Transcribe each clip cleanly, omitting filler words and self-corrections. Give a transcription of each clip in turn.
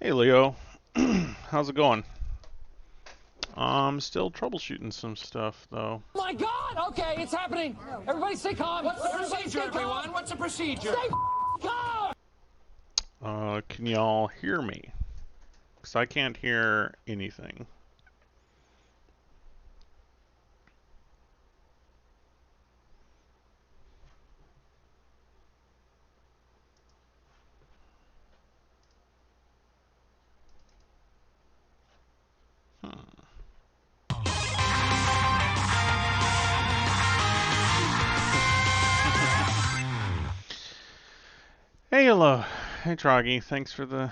Hey Leo, how's it going? I'm still troubleshooting some stuff though. My God! Okay, it's happening. Everybody stay calm. What's the procedure, everyone? What's the procedure? Stay calm. Can y'all hear me? Because I can't hear anything. Hey hello, hey Troggy, thanks for the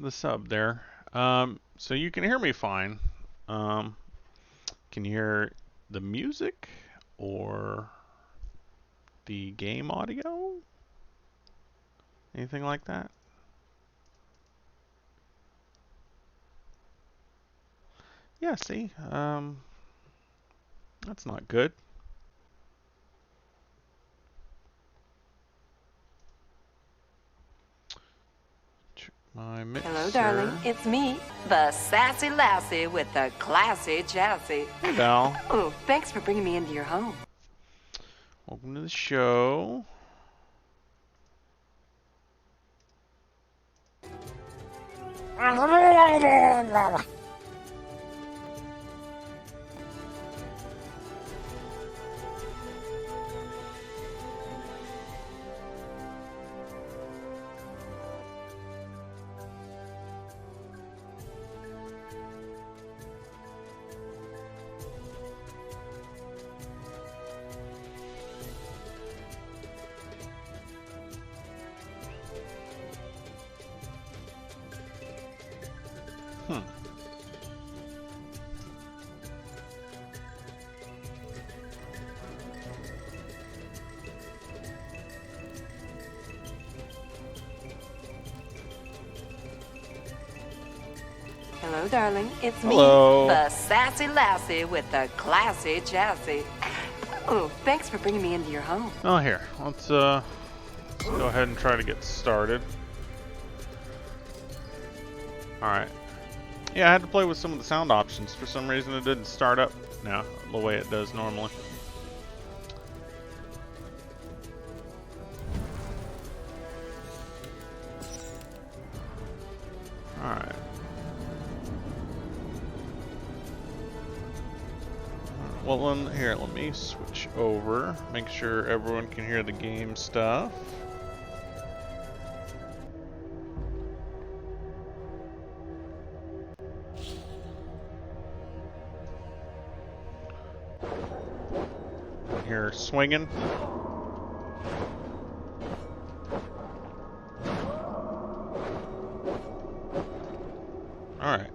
sub there. So you can hear me fine. Can you hear the music or the game audio? Anything like that? Yeah, see, that's not good. My mixer. Hello, darling. It's me, the sassy lassie with the classy chassis. Hey, Val. Oh, thanks for bringing me into your home. Welcome to the show. Hello, darling. It's Hello. me, the sassy lassie with the classy chassis. Oh, thanks for bringing me into your home. Oh, here. Let's go ahead and try to get started. Alright. Yeah, I had to play with some of the sound options. For some reason it didn't start up now the way it does normally. Alright. Well, then, here, let me switch over. Make sure everyone can hear the game stuff. Here, swinging. Alright.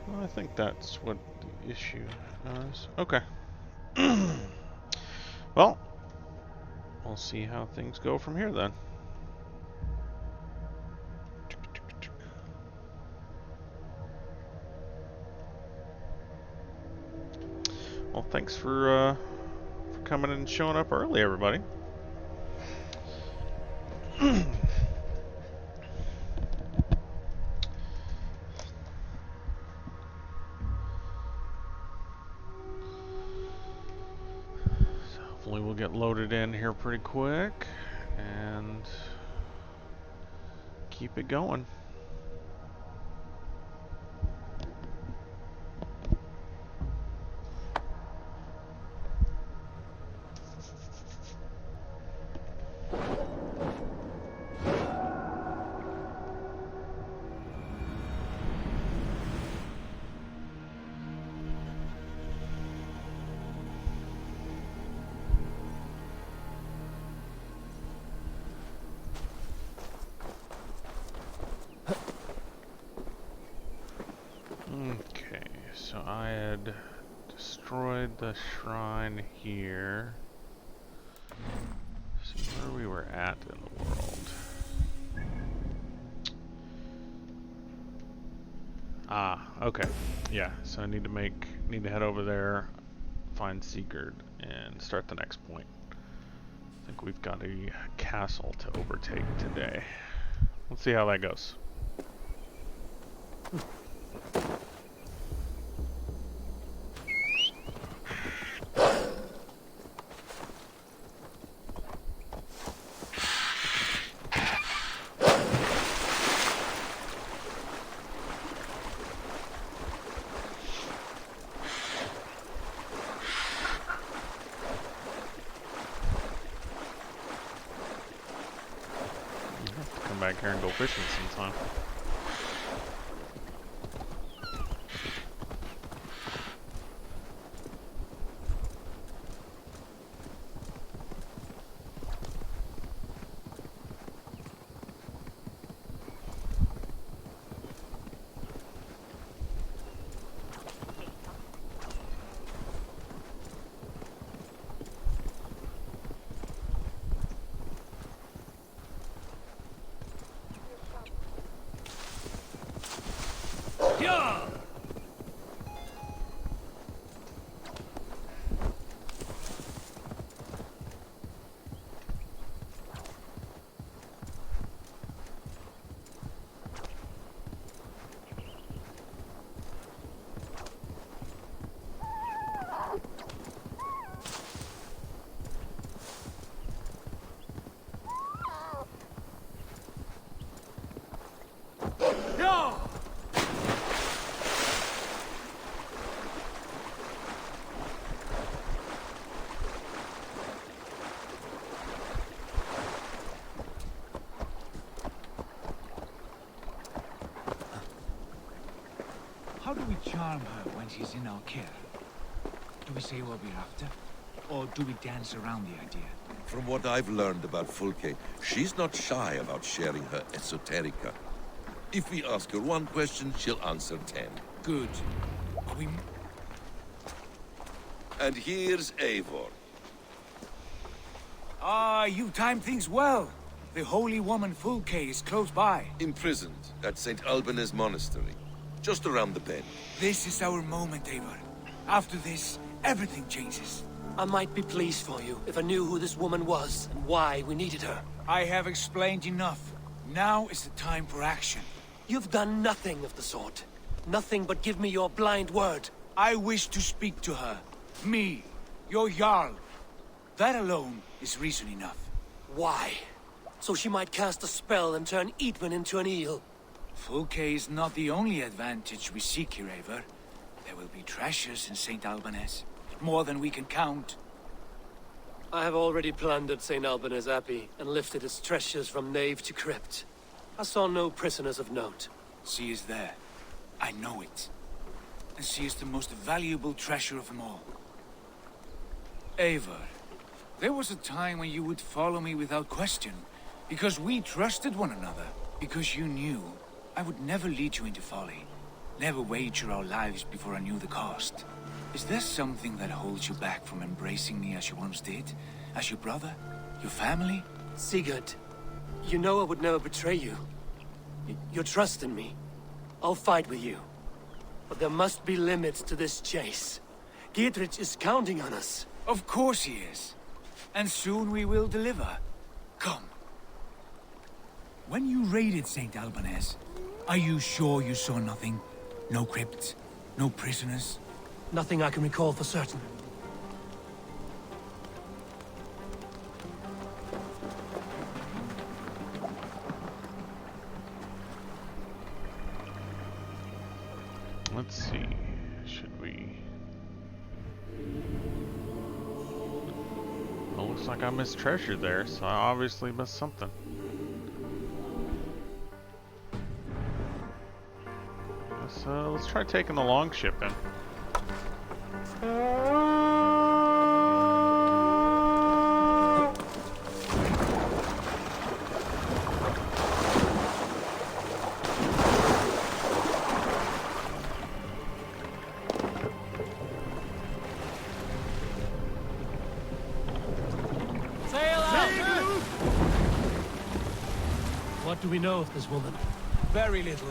Well, I think that's what the issue is. Okay. Well, we'll see how things go from here then. Well, thanks for coming and showing up early, everybody. Hopefully we'll get loaded in here pretty quick and keep it going. Okay, so I had destroyed the shrine here. See where we were at in the world. Ah, okay. Yeah, so I need to head over there, find Sigurd, and start the next point. I think we've got a castle to overtake today. Let's see how that goes. Come back here and go fishing sometime. How do we charm her when she's in our care? Do we say what we're after? Or do we dance around the idea? From what I've learned about Fulke, she's not shy about sharing her esoterica. If we ask her one question, she'll answer 10. Good. Are we... And here's Eivor. Ah, you timed things well. The holy woman Fulke is close by. Imprisoned at St. Alban's Monastery, just around the bend. This is our moment, Eivor. After this, everything changes. I might be pleased for you if I knew who this woman was and why we needed her. I have explained enough. Now is the time for action. You've done nothing of the sort. Nothing but give me your blind word. I wish to speak to her. Me, your Jarl. That alone is reason enough. Why? So she might cast a spell and turn Eatman into an eel. Fulke is not the only advantage we seek here, Eivor. There will be treasures in St. Alban's. More than we can count. I have already plundered St. Alban's Abbey and lifted its treasures from nave to crypt. I saw no prisoners of note. She is there. I know it. And she is the most valuable treasure of them all. Eivor, there was a time when you would follow me without question. Because we trusted one another. Because you knew I would never lead you into folly. Never wager our lives before I knew the cost. Is there something that holds you back from embracing me as you once did? As your brother? Your family? Sigurd, you know I would never betray you. Your trust in me. I'll fight with you. But there must be limits to this chase. Dietrich is counting on us. Of course he is. And soon we will deliver. Come. When you raided St. Alban's, are you sure you saw nothing? No crypts? No prisoners? Nothing I can recall for certain. Let's see. Should we... Well, looks like I missed treasure there, so I obviously missed something. Let's try taking the long ship in. Sail out! What do we know of this woman? Very little.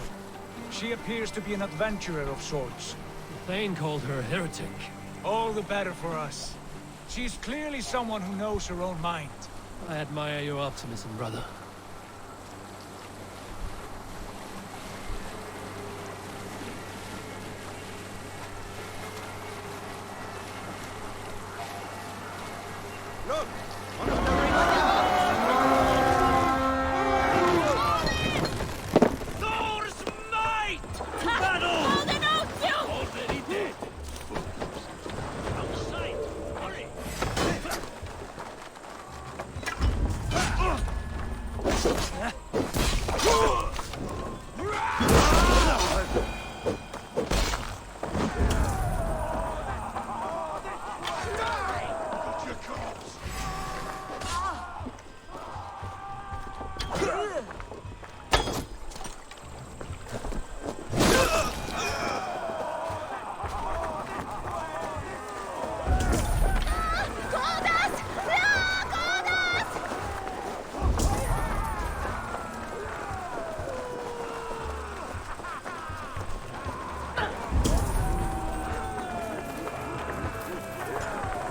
She appears to be an adventurer of sorts. Thane called her a heretic. All the better for us. She's clearly someone who knows her own mind. I admire your optimism, brother. Thor's might! To battle! Already dead. Out of sight. Hurry!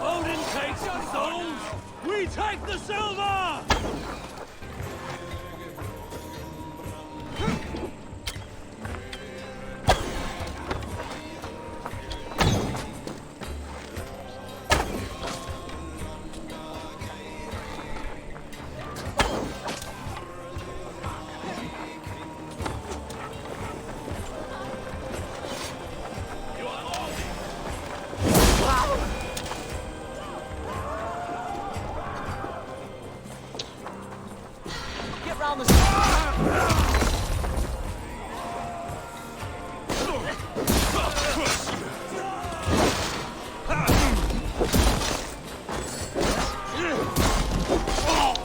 Odin takes the souls! We take the silver! Get round the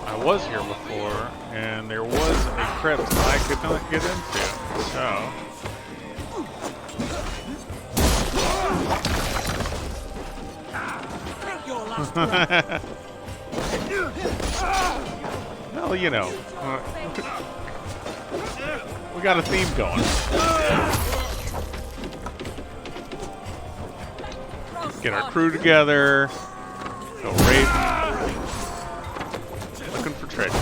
I was here before, and there was a crypt I could not get into, so... Well, you know, we got a theme going. Get our crew together, go raid, looking for treasure.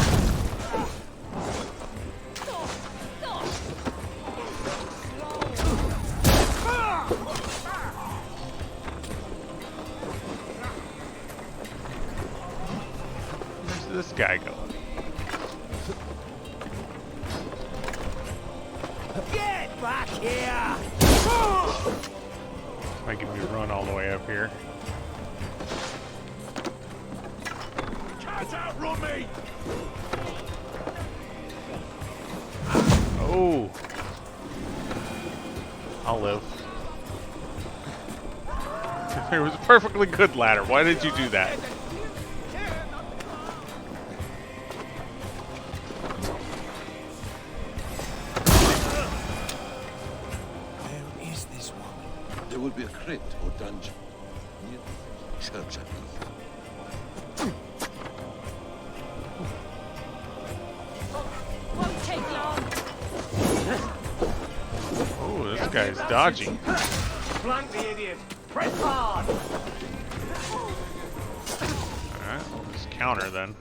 Where's this guy going? Get back here! Making me run all the way up here. Can't outrun me! Oh! I'll live. It was a perfectly good ladder. Why did you do that? Where is this woman? There will be a crypt or dungeon near the church, I believe. Won't take long. Oh, this guy's dodgy. Flank the idiot! Press hard! Alright, just counter then.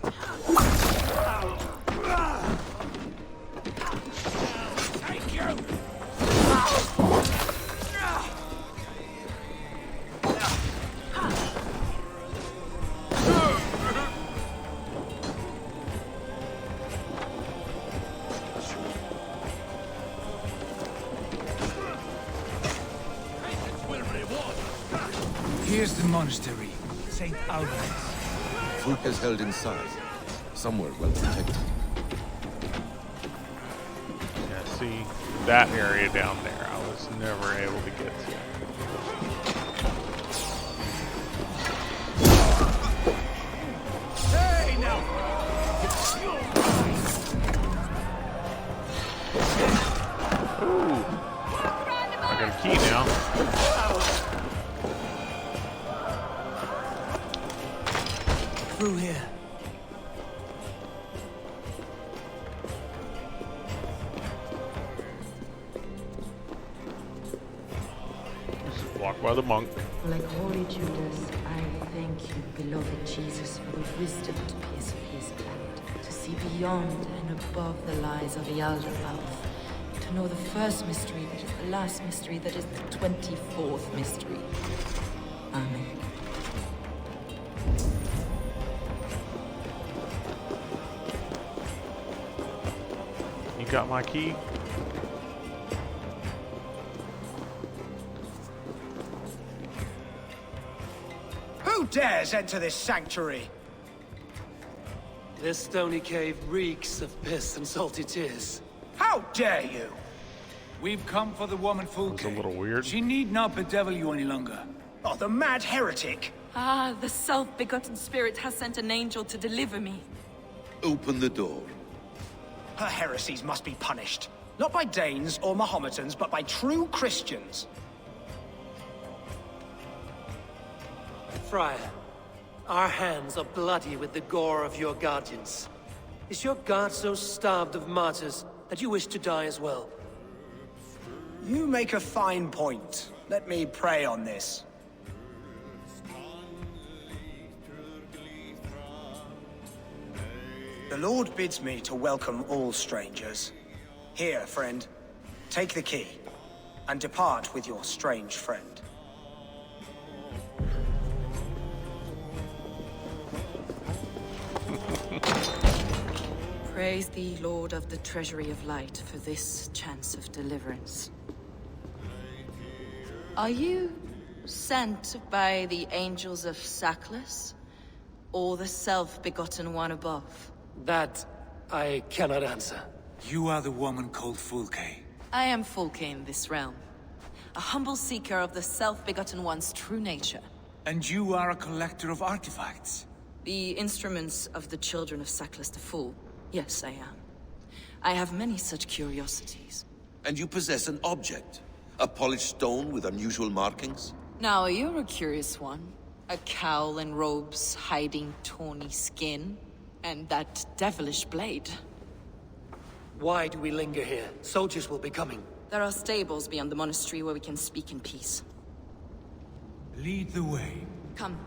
Thank you! Here's the monastery, St. Albans. Fulk is held inside, somewhere well protected. Yeah, see, that area down there I was never able to get to. Hey, now! Ooh! I got a key now. Through here. Just walk by the monk. Like holy Judas, I thank you, beloved Jesus, for the wisdom to pierce his planet, to see beyond and above the lies of the Aldermouth, to know the first mystery that is the last mystery that is the 24th mystery. Amen. got my key. Who dares enter this sanctuary? This stony cave reeks of piss and salty tears. How dare you? We've come for the woman Fulke. It's a little weird. She need not bedevil you any longer. Oh, the mad heretic! Ah, the self-begotten spirit has sent an angel to deliver me. Open the door. Her heresies must be punished. Not by Danes or Mahometans, but by true Christians. Friar, our hands are bloody with the gore of your guardians. Is your God so starved of martyrs that you wish to die as well? You make a fine point. Let me pray on this. The Lord bids me to welcome all strangers. Here, friend, take the key, and depart with your strange friend. Praise thee, Lord of the Treasury of Light, for this chance of deliverance. Are you sent by the angels of Saklas, or the self-begotten one above? That I cannot answer. You are the woman called Fulke. I am Fulke in this realm, a humble seeker of the self-begotten one's true nature. And you are a collector of artifacts. The instruments of the children of Saklas the Fool. Yes, I am. I have many such curiosities. And you possess an object. A polished stone with unusual markings. Now, you're a curious one. A cowl and robes hiding tawny skin. And that devilish blade. Why do we linger here? Soldiers will be coming. There are stables beyond the monastery where we can speak in peace. Lead the way. Come.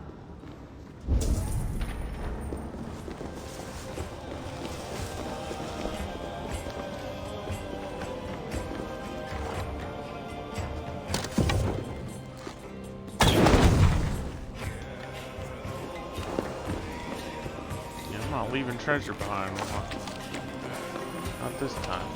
I'm not leaving treasure behind. Not this time.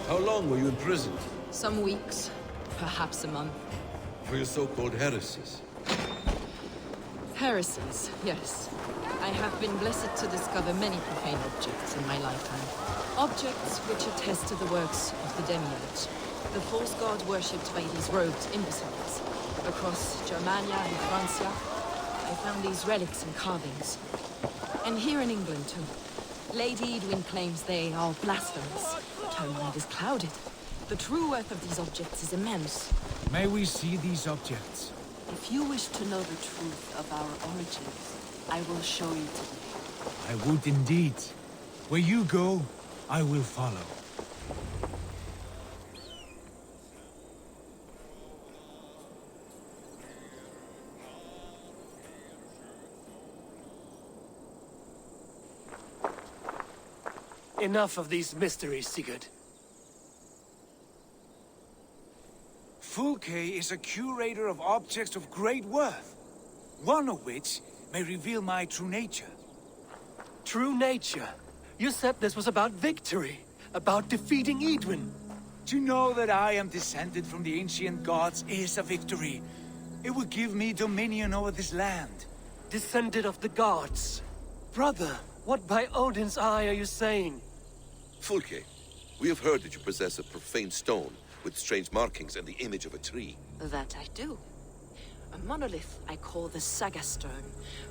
How long were you imprisoned? Some weeks, perhaps a month. For your so-called heresies? Heresies, yes. I have been blessed to discover many profane objects in my lifetime. Objects which attest to the works of the demiurge. The false god worshipped by these robed imbeciles. Across Germania and Francia, I found these relics and carvings. And here in England, too. Lady Edwin claims they are blasphemous. Her mind is clouded. The true worth of these objects is immense. May we see these objects? If you wish to know the truth of our origins, I will show you today. I would indeed. Where you go, I will follow. Enough of these mysteries, Sigurd. Fulke is a curator of objects of great worth, one of which may reveal my true nature. True nature? You said this was about victory, about defeating Edwin. To know that I am descended from the ancient gods is a victory. It will give me dominion over this land. Descended of the gods. Brother, what by Odin's eye are you saying? Fulke, we have heard that you possess a profane stone with strange markings and the image of a tree. That I do. A monolith I call the Saga Stone,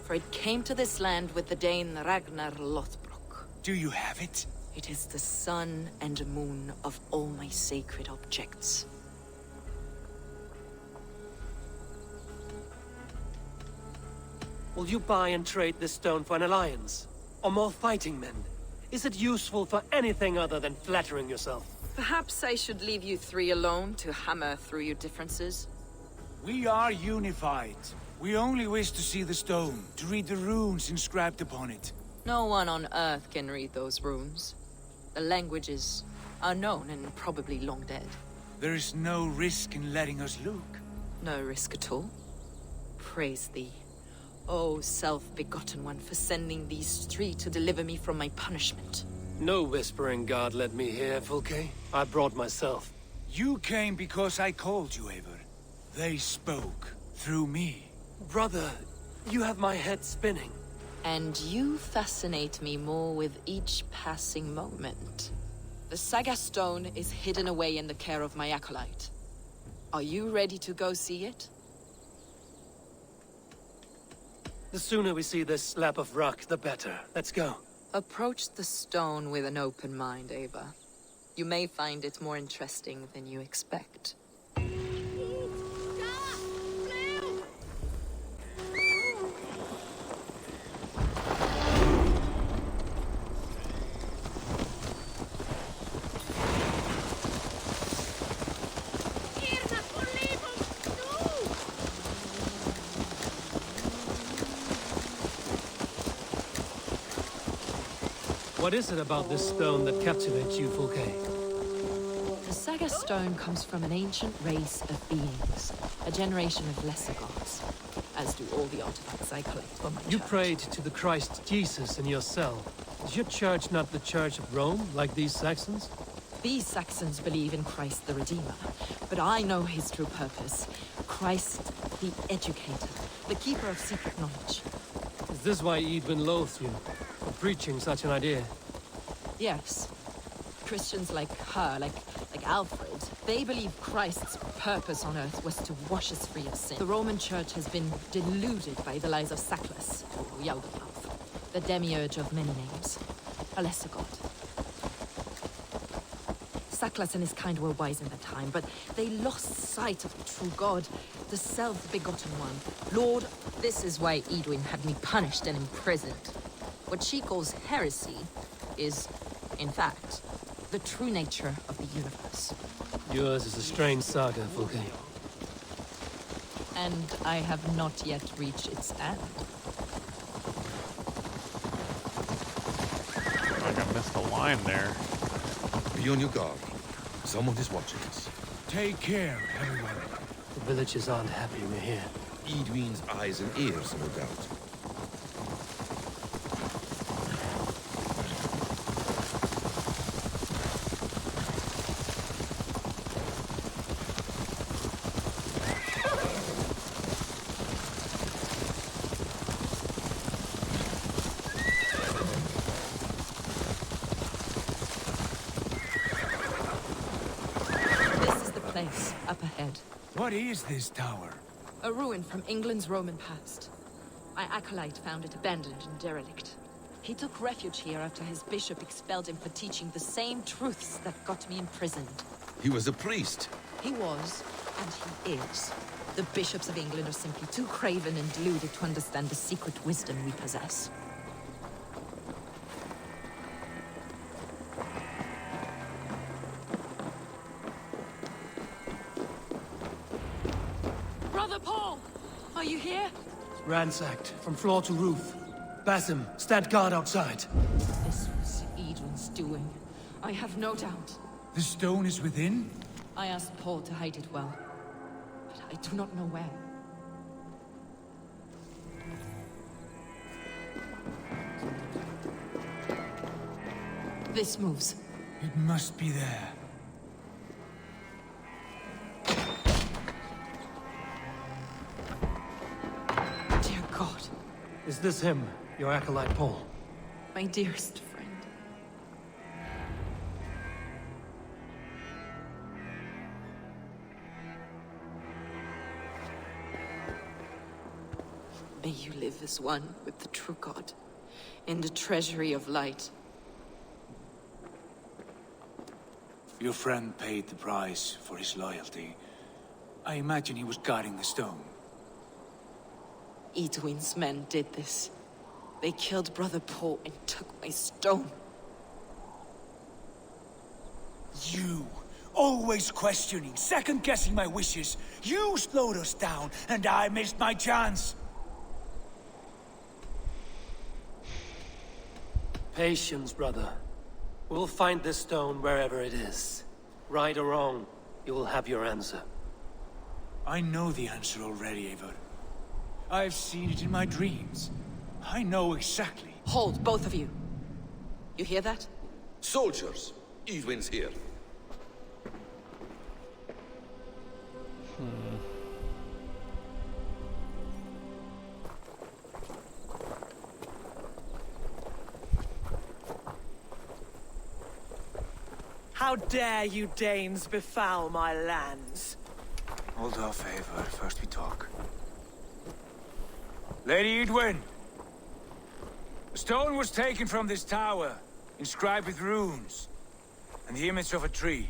for it came to this land with the Dane Ragnar Lothbrok. Do you have it? It is the sun and moon of all my sacred objects. Will you buy and trade this stone for an alliance? Or more fighting men? Is it useful for anything other than flattering yourself? Perhaps I should leave you three alone to hammer through your differences. We are unified. We only wish to see the stone, to read the runes inscribed upon it. No one on Earth can read those runes. The language is unknown and probably long dead. There is no risk in letting us look. No risk at all. Praise thee, O self-begotten one, for sending these three to deliver me from my punishment. No whispering God led me here, Fulke. I brought myself. You came because I called you, Eivor. They spoke through me. Brother, you have my head spinning. And you fascinate me more with each passing moment. The Saga Stone is hidden away in the care of my acolyte. Are you ready to go see it? The sooner we see this slab of rock, the better. Let's go. Approach the stone with an open mind, Ava. You may find it more interesting than you expect. What is it about this stone that captivates you, Fulke? The Saga Stone comes from an ancient race of beings, a generation of lesser gods, as do all the artifacts I collect for my You church. prayed to the Christ Jesus in your cell. Is your church not the Church of Rome, like these Saxons? These Saxons believe in Christ the Redeemer, but I know his true purpose. Christ the Educator, the keeper of secret knowledge. Is this why Edwin loathes you, for preaching such an idea? Yes. Christians like her, like Alfred, they believe Christ's purpose on earth was to wash us free of sin. The Roman Church has been deluded by the lies of Sackless, or Yaldabaoth, the demiurge of many names, a lesser god. Sackless and his kind were wise in their time, but they lost sight of the true God, the self-begotten one. Lord, this is why Edwin had me punished and imprisoned. What she calls heresy is, in fact, the true nature of the universe. Yours is a strange saga, Fulke. And I have not yet reached its end. I think I missed a line there. Be on your guard. Someone is watching us. Take care, everyone. The villagers aren't happy we're here. Edwin's eyes and ears, no doubt. This is the place, up ahead. What is this tower? A ruin from England's Roman past. My acolyte found it abandoned and derelict. He took refuge here after his bishop expelled him for teaching the same truths that got me imprisoned. He was a priest. He was, and he is. The bishops of England are simply too craven and deluded to understand the secret wisdom we possess. Brother Paul! Are you here? Ransacked, from floor to roof. Basim, stand guard outside. This was Edwin's doing. I have no doubt. The stone is within? I asked Paul to hide it well, but I do not know where. This moves. It must be there. Dear God, Is this him, your acolyte Paul? my dearest friend. May you live as one with the true God, in the treasury of light. Your friend paid the price for his loyalty. I imagine he was guarding the stone. Edwin's men did this. They killed Brother Paul and took my stone. You Always questioning, second-guessing my wishes. You slowed us down, and I missed my chance. Patience, brother. We'll find this stone wherever it is. Right or wrong, you will have your answer. I know the answer already, Eivor. I've seen it in my dreams. I know exactly. Hold, both of you. You hear that? Soldiers, Edwin's here. How dare you Danes befoul my lands? Hold off, Eivor. First we talk. Lady Edwin! The stone was taken from this tower, inscribed with runes, and the image of a tree.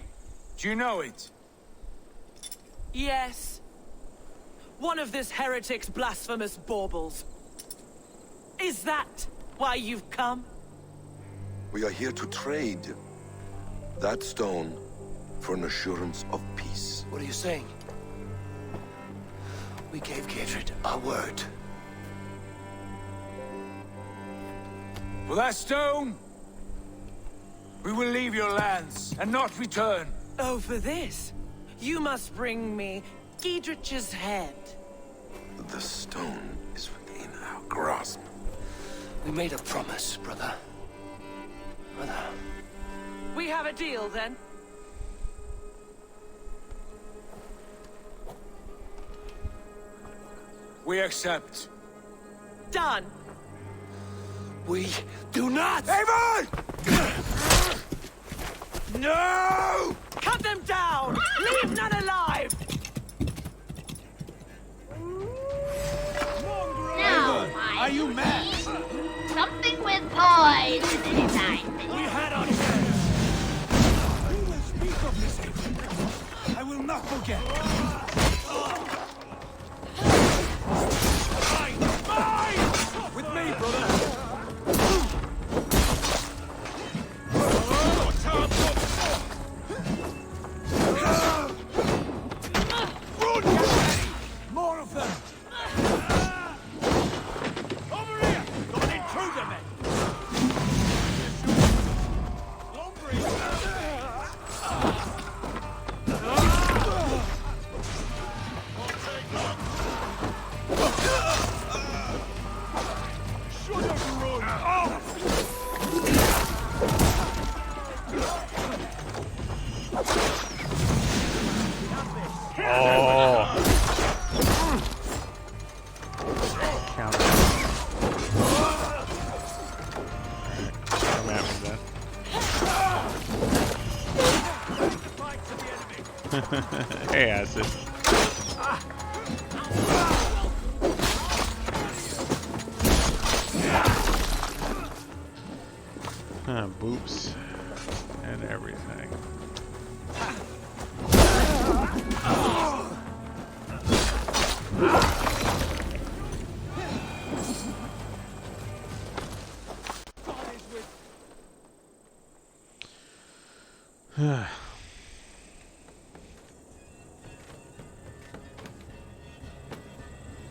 Do you know it? Yes. One of this heretic's blasphemous baubles. Is that why you've come? We are here to trade. That stone for an assurance of peace. What are you saying? We gave Gatred our word. For that stone, we will leave your lands and not return. Oh, for this? You must bring me Giedrich's head. The stone is within our grasp. We made a promise, brother. Brother. We have a deal, then? We accept. Done. We do not! Eivor! No! Cut them down! Leave none alive! No, Are you mad? something with poison inside. We had our chance. We will speak of this, Eivor. I will not forget. Mine! With me, brother. More of them! Over here! Got an intruder, men! Oh. Counter. Come at me then. Hey, acid. Boops and everything.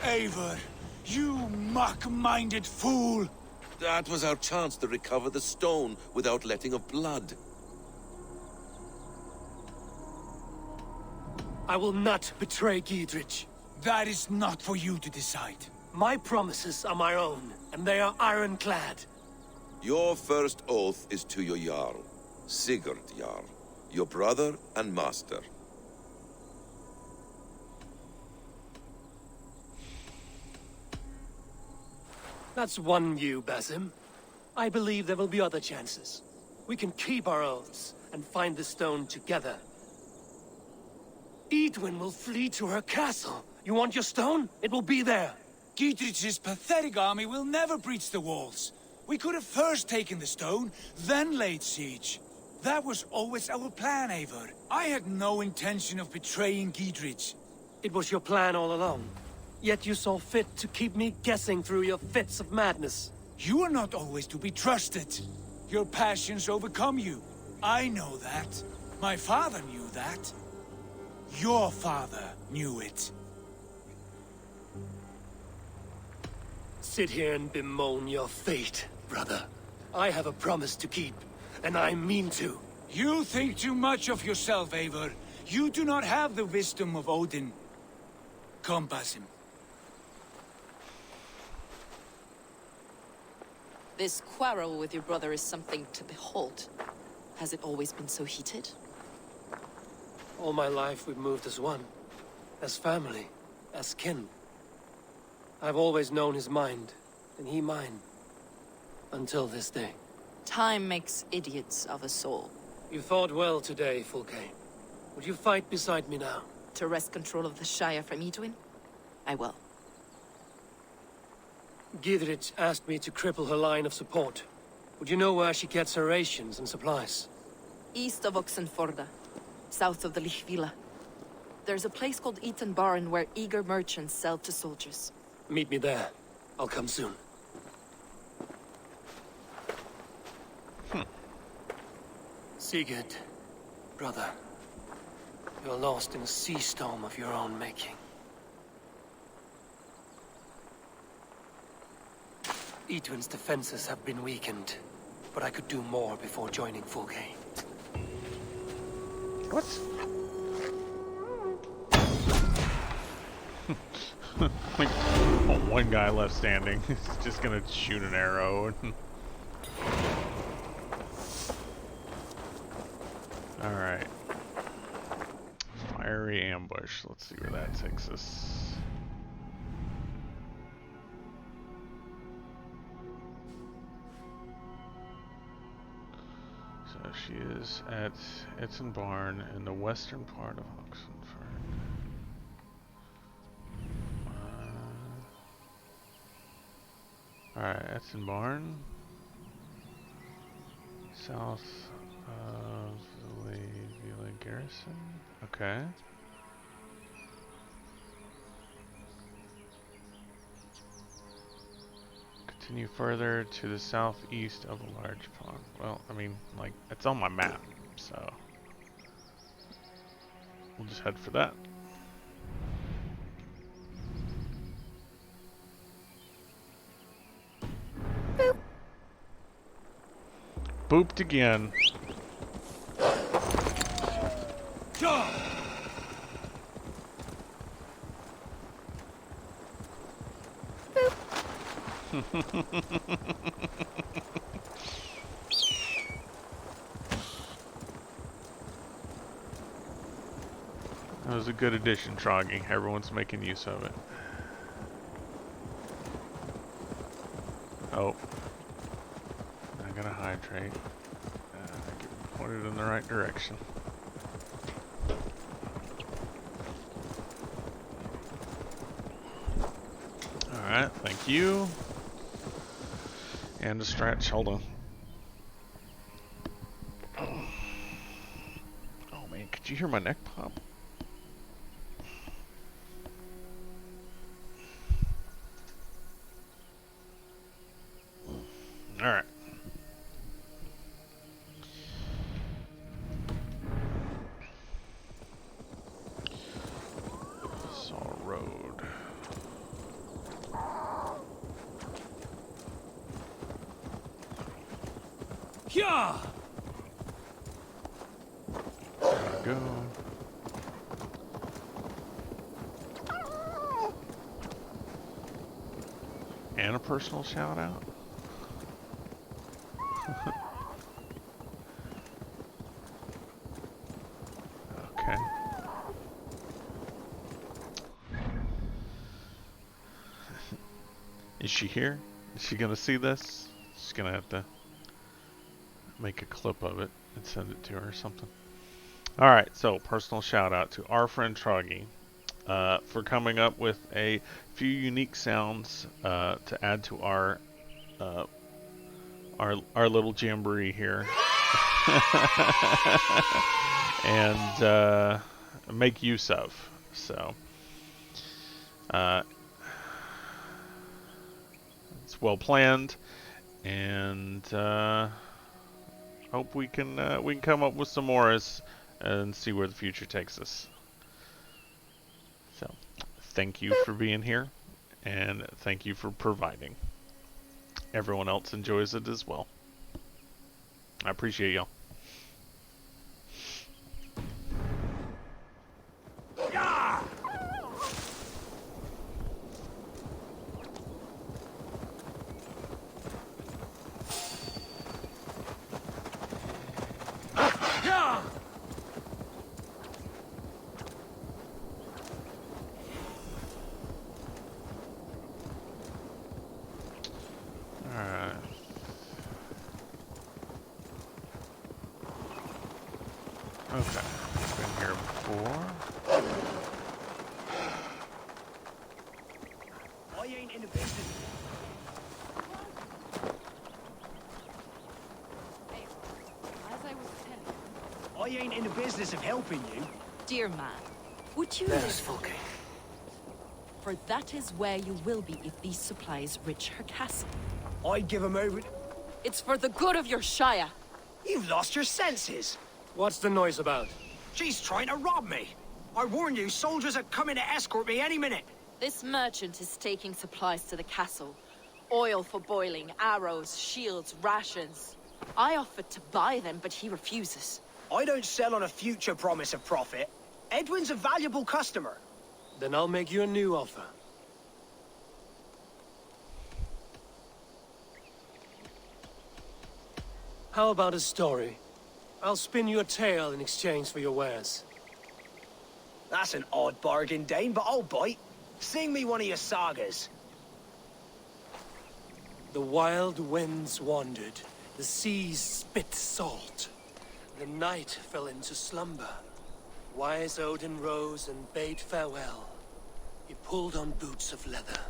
Eivor, you mock-minded fool! That was our chance to recover the stone without letting of blood. I will not betray Giedrich. That is not for you to decide. My promises are my own, and they are ironclad. Your first oath is to your Jarl, Sigurd Jarl, your brother and master. That's one view, Basim. I believe there will be other chances. We can keep our oaths and find the stone together. Edwin will flee to her castle. You want your stone? It will be there. Giedrich's pathetic army will never breach the walls. We could have first taken the stone, then laid siege. That was always our plan, Eivor. I had no intention of betraying Giedrich. It was your plan all along. Yet you saw fit to keep me guessing through your fits of madness. You are not always to be trusted. Your passions overcome you. I know that. My father knew that? Your father knew it. Sit here and bemoan your fate, brother. I have a promise to keep, and I mean to. You think too much of yourself, Eivor. You do not have the wisdom of Odin. Come, Basim. This quarrel with your brother is something to behold. Has it always been so heated? All my life we've moved as one. As family. As kin. I've always known his mind, and he mine. Until this day. Time makes idiots of us all. You fought well today, Fulke. Would you fight beside me now? To wrest control of the Shire from Edwin? I will. Gidrich asked me to cripple her line of support. Would you know where she gets her rations and supplies? East of Oxenforda, south of the Lichvila. There's a place called Eaton Barn where eager merchants sell to soldiers. Meet me there. I'll come soon. Sigurd, brother. You're lost in a sea storm of your own making. Edwin's defenses have been weakened, but I could do more before joining Fulke. What? Like, oh, one guy left standing. He's just gonna shoot an arrow. Alright. Fiery ambush. Let's see where that takes us. So she is at Eton Barn in the western part of Oxenford. Alright, Eton Barn. South of the Villa Garrison. Okay. Continue further to the southeast of a large pond. Well, I mean, like, it's on my map, so we'll just head for that. Boop. Booped again. That was a good addition, Troggy. Everyone's making use of it. Oh. I gotta hydrate. Get pointed in the right direction. Alright, thank you. And a stretch, hold on. Oh man, could you hear my neck pop? Alright. Saw Road. Yeah. There we go. And a personal shout out. Okay. Is she here? Is she gonna see this? She's gonna have to make a clip of it and send it to her or something. Alright, so personal shout out to our friend Troggy for coming up with a few unique sounds to add to our little jamboree here. And make use of. So it's well planned, and hope we can come up with some more and see where the future takes us. So, thank you for being here, and thank you for providing. Everyone else enjoys it as well. I appreciate y'all. Alright. Okay. Been here before. I ain't in the business. I ain't in the business of helping you. Dear man, would you There's listen? Fulke. For that is where you will be if these supplies reach her castle. I'd give 'em over. It's for the good of your shire. You've lost your senses. What's the noise about? She's trying to rob me. I warn you, soldiers are coming to escort me any minute. This merchant is taking supplies to the castle. Oil for boiling, arrows, shields, rations. I offered to buy them, but he refuses. I don't sell on a future promise of profit. Edwin's a valuable customer. Then I'll make you a new offer. How about a story? I'll spin you a tale in exchange for your wares. That's an odd bargain, Dane, but I'll bite. Sing me one of your sagas. The wild winds wandered, the seas spit salt. The night fell into slumber. Wise Odin rose and bade farewell. He pulled on boots of leather.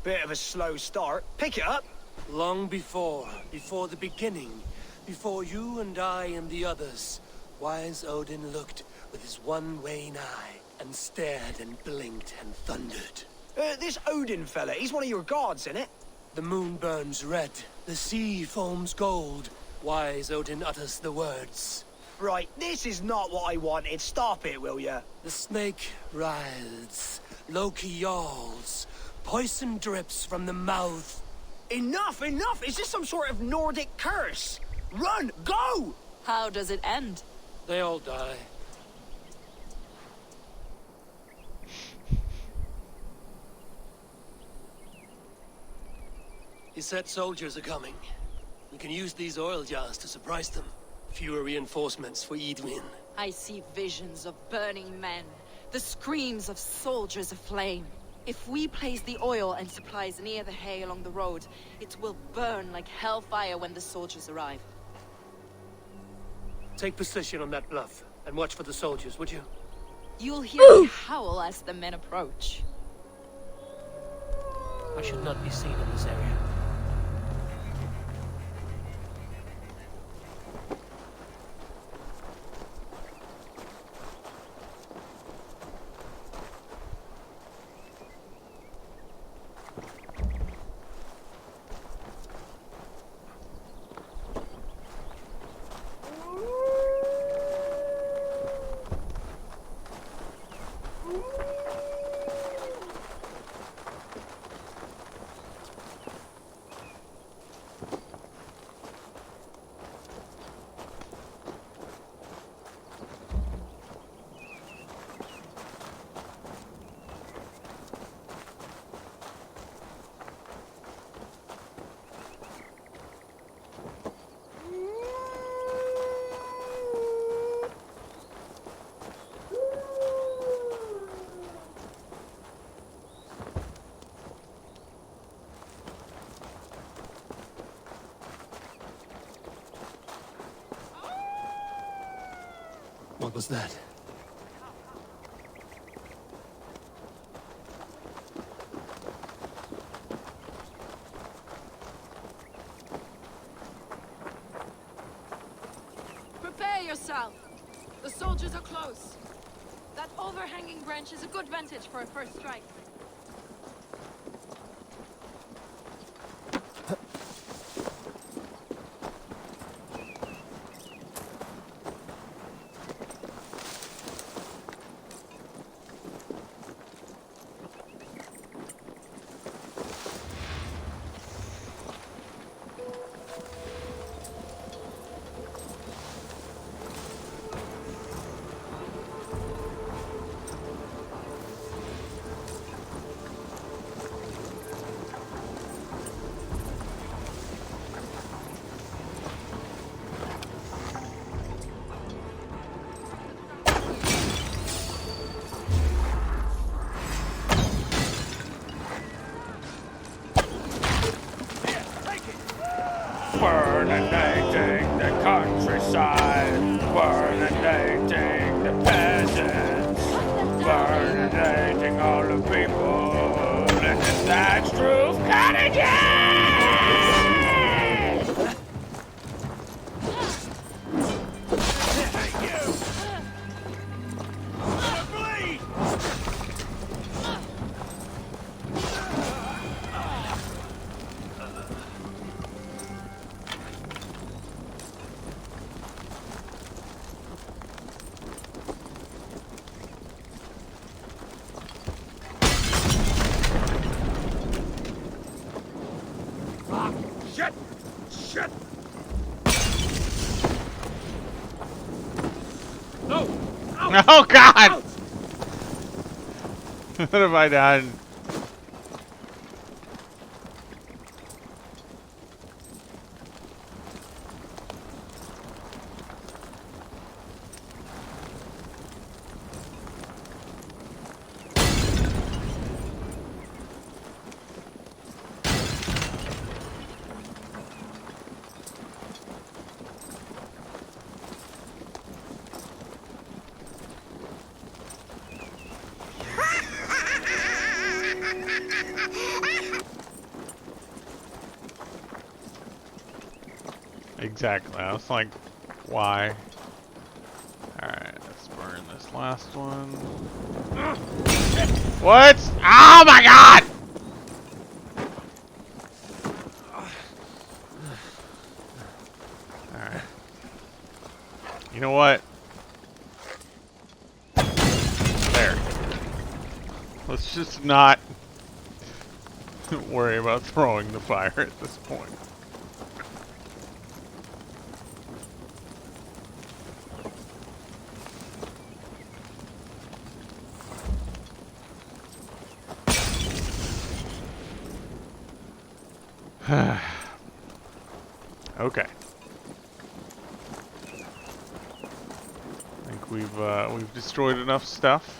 Bit of a slow start. Pick it up. Long before the beginning, before you and I and the others, Wise Odin looked with his one wan eye and stared and blinked and thundered. This Odin fella, he's one of your gods, innit? The moon burns red, the sea foams gold. Wise Odin utters the words. Right, this is not what I wanted. Stop it, will ya? The snake writhes, Loki yawls, poison drips from the mouth. Enough, enough! Is this some sort of Nordic curse? Run! Go! How does it end? They all die. He said soldiers are coming. We can use these oil jars to surprise them. Fewer reinforcements for Edwin. I see visions of burning men, the screams of soldiers aflame. If we place the oil and supplies near the hay along the road, it will burn like hellfire when the soldiers arrive. Take position on that bluff, and watch for the soldiers, would you? You'll hear me howl as the men approach. I should not be seen in this area. What was that? Prepare yourself! The soldiers are close. That overhanging branch is a good vantage for a first strike. Burninating the countryside, burninating the peasants, burninating all the people in the thatched roof cottages! Shit! Oh God! What have I done? Exactly. I was like, why? Alright, let's burn this last one. What? Oh my God! Alright. You know what? There. Let's just not worry about throwing the fire at this point. Okay. I think we've destroyed enough stuff.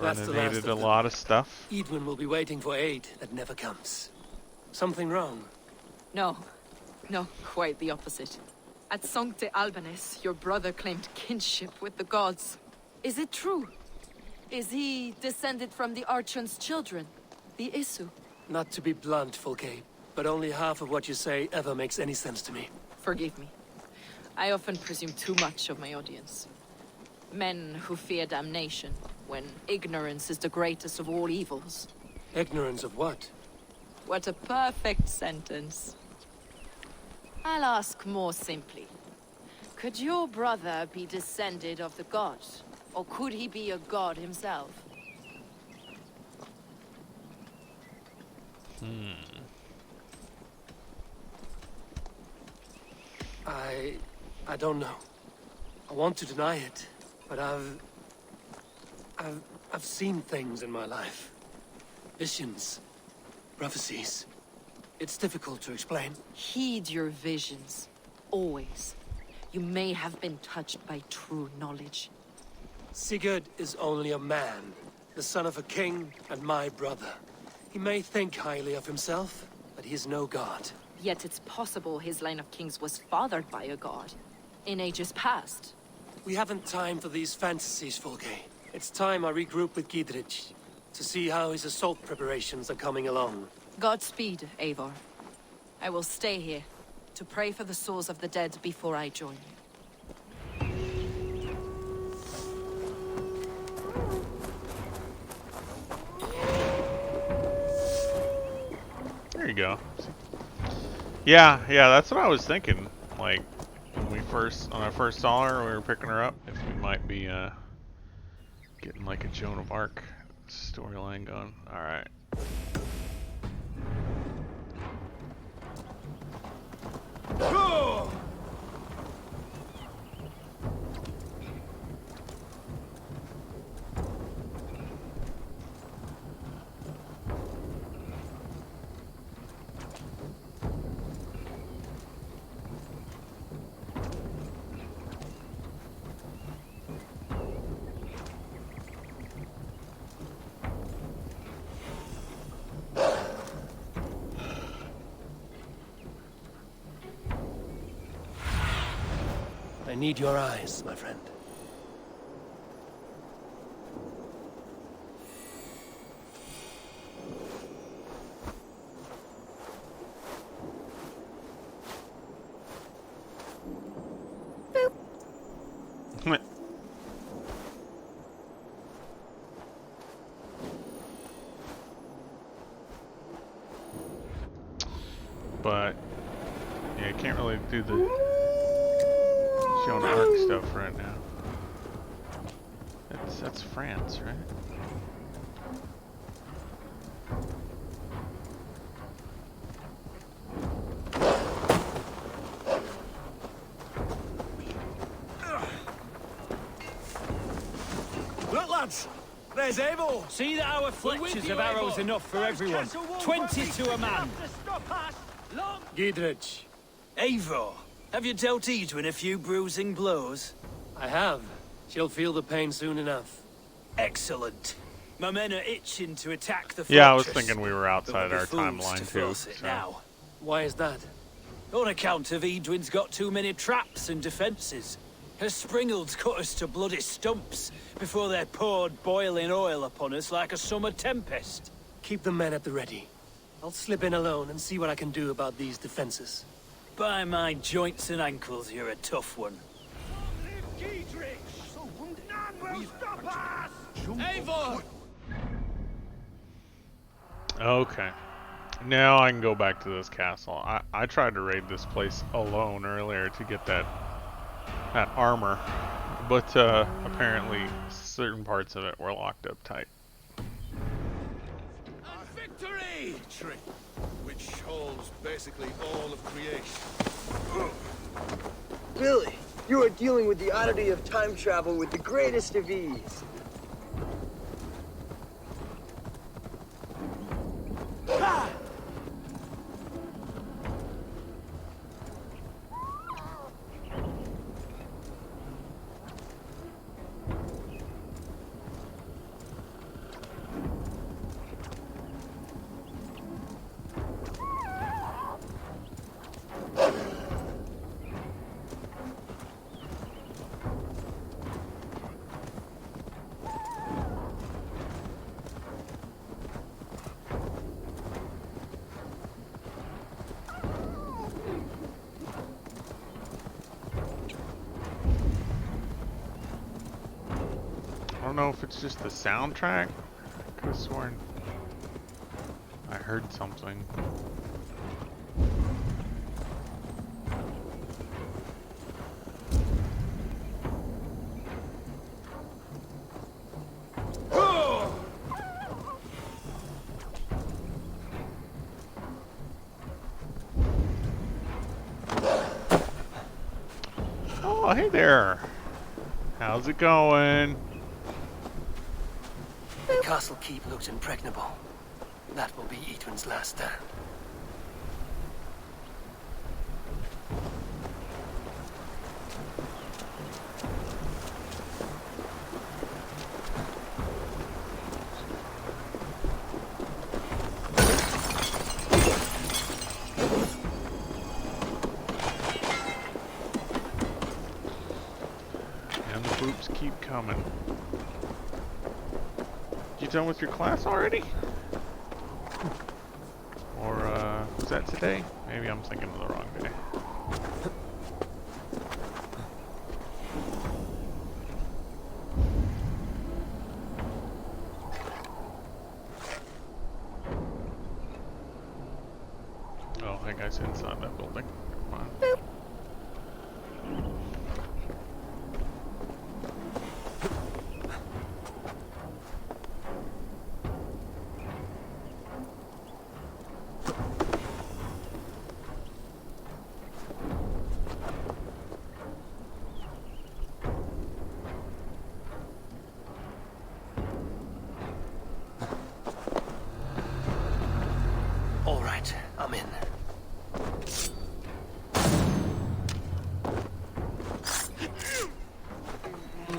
That's the last Burninated of a them. lot of stuff. Edwin will be waiting for aid that never comes. Something wrong? No. No, quite the opposite. At Sancte Albanus, your brother claimed kinship with the gods. Is it true? Is he descended from the Archon's children, the Isu? Not to be blunt, Fulke, but only half of what you say ever makes any sense to me. Forgive me. I often presume too much of my audience. Men who fear damnation, when ignorance is the greatest of all evils. Ignorance of what? What a perfect sentence. I'll ask more simply. Could your brother be descended of the gods? Or could he be a god himself? I don't know. I want to deny it, but I've seen things in my life. Visions, prophecies. It's difficult to explain. Heed your visions. Always. You may have been touched by true knowledge. Sigurd is only a man, the son of a king and my brother. He may think highly of himself, but he is no god. Yet it's possible his line of kings was fathered by a god. In ages past. We haven't time for these fantasies, Fulke. It's time I regroup with Gidrich to see how his assault preparations are coming along. Godspeed, Eivor. I will stay here to pray for the souls of the dead before I join you. There you go. Yeah, that's what I was thinking. Like, when I first saw her, we were picking her up. If we might be getting like a Joan of Arc storyline going. All right. I need your eyes, my friend. But yeah, I can't really do the Joan of Arc stuff right now. That's France, right? Look, lads! There's Eivor! See that our fletchers of arrows enough for everyone. 20 to a man. Giedrich. Eivor! Have you dealt Edwin a few bruising blows? I have. She'll feel the pain soon enough. Excellent. My men are itching to attack the fortress. Yeah, I was thinking we were outside our timeline too. Force it now. Why is that? On account of Edwin's got too many traps and defences. Her springalds cut us to bloody stumps before they poured boiling oil upon us like a summer tempest. Keep the men at the ready. I'll slip in alone and see what I can do about these defenses. By my joints and ankles, you're a tough one. Eivor! Okay. Now I can go back to this castle. I tried to raid this place alone earlier to get that armor, but apparently certain parts of it were locked up tight. Victory! Which holds basically all of creation. Billy, you are dealing with the oddity of time travel with the greatest of ease. Ah! I don't know if it's just the soundtrack. I could have sworn I heard something. Oh, hey there. How's it going? The castle keep looks impregnable. That will be Edwin's last stand. And the boops keep coming. You done with your class already? Or, was that today? Maybe I'm thinking of the wrong day. Oh, that guy's inside that building. Come on. All right, I'm in.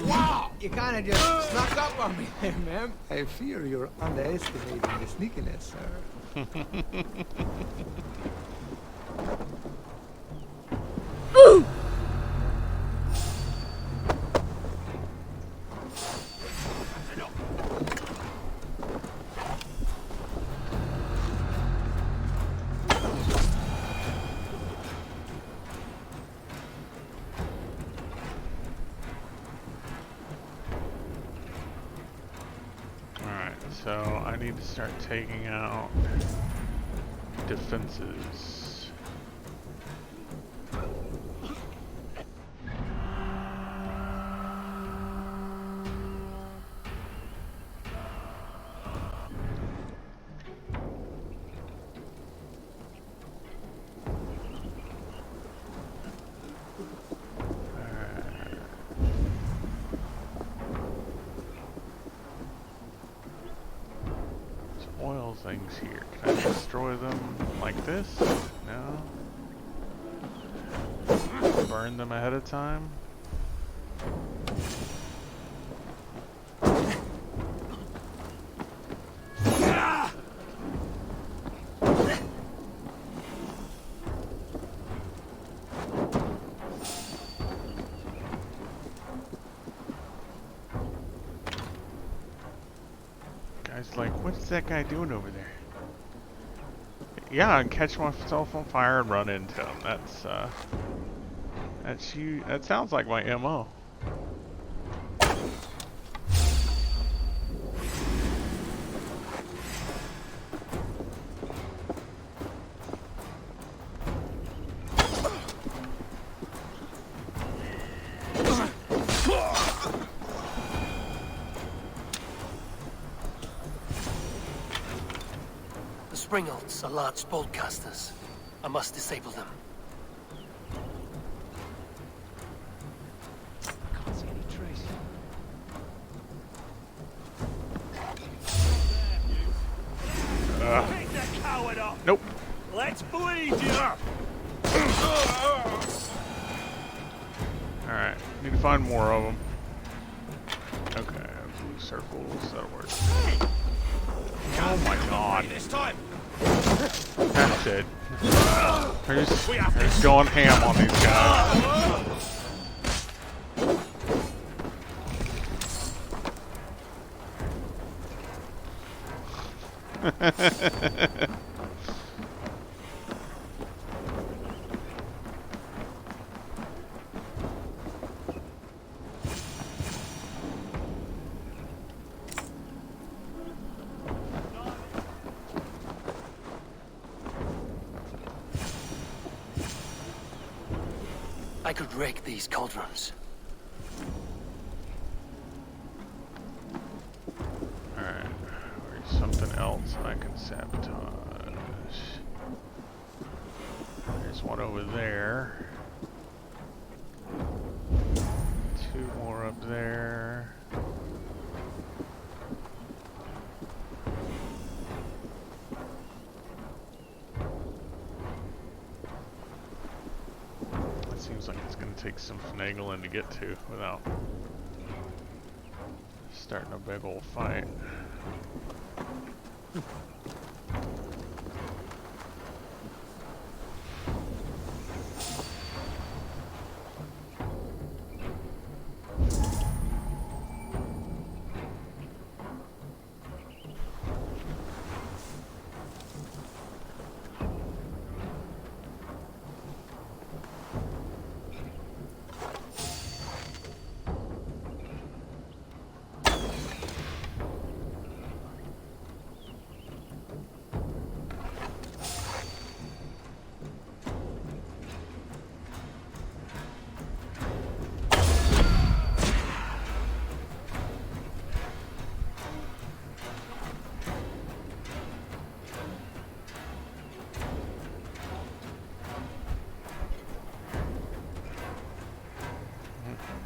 Wow! You kinda just snuck up on me there, man. I fear you're underestimating the sneakiness, sir. So I need to start taking out defenses. Oil things here. Can I destroy them like this? No. Burn them ahead of time? Guy's like, what's that guy doing over there? Yeah, I can catch myself on fire and run into him. That's you. That sounds like my MO. The Springolds are large bolt casters. I must disable them. Can't see any trace. Take that coward off. Nope. Let's bleed you. Alright, need to find more of them. Okay, blue circles, that'll work. Oh my god. This time. That's it. They're just going ham on these guys. I could rake these cauldrons. Alright, there's something else I can sabotage. There's one over there. Two more up there. Seems like it's going to take some finagling to get to without starting a big old fight.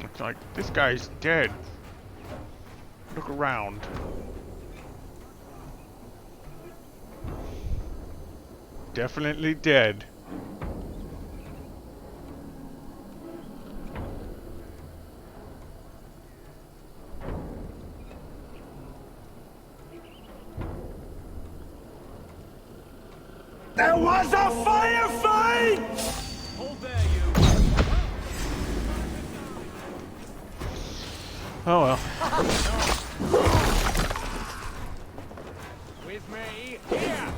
It's like, this guy's dead. Look around. Definitely dead. There was a firefight! Hold there, you. Oh well. With me, here!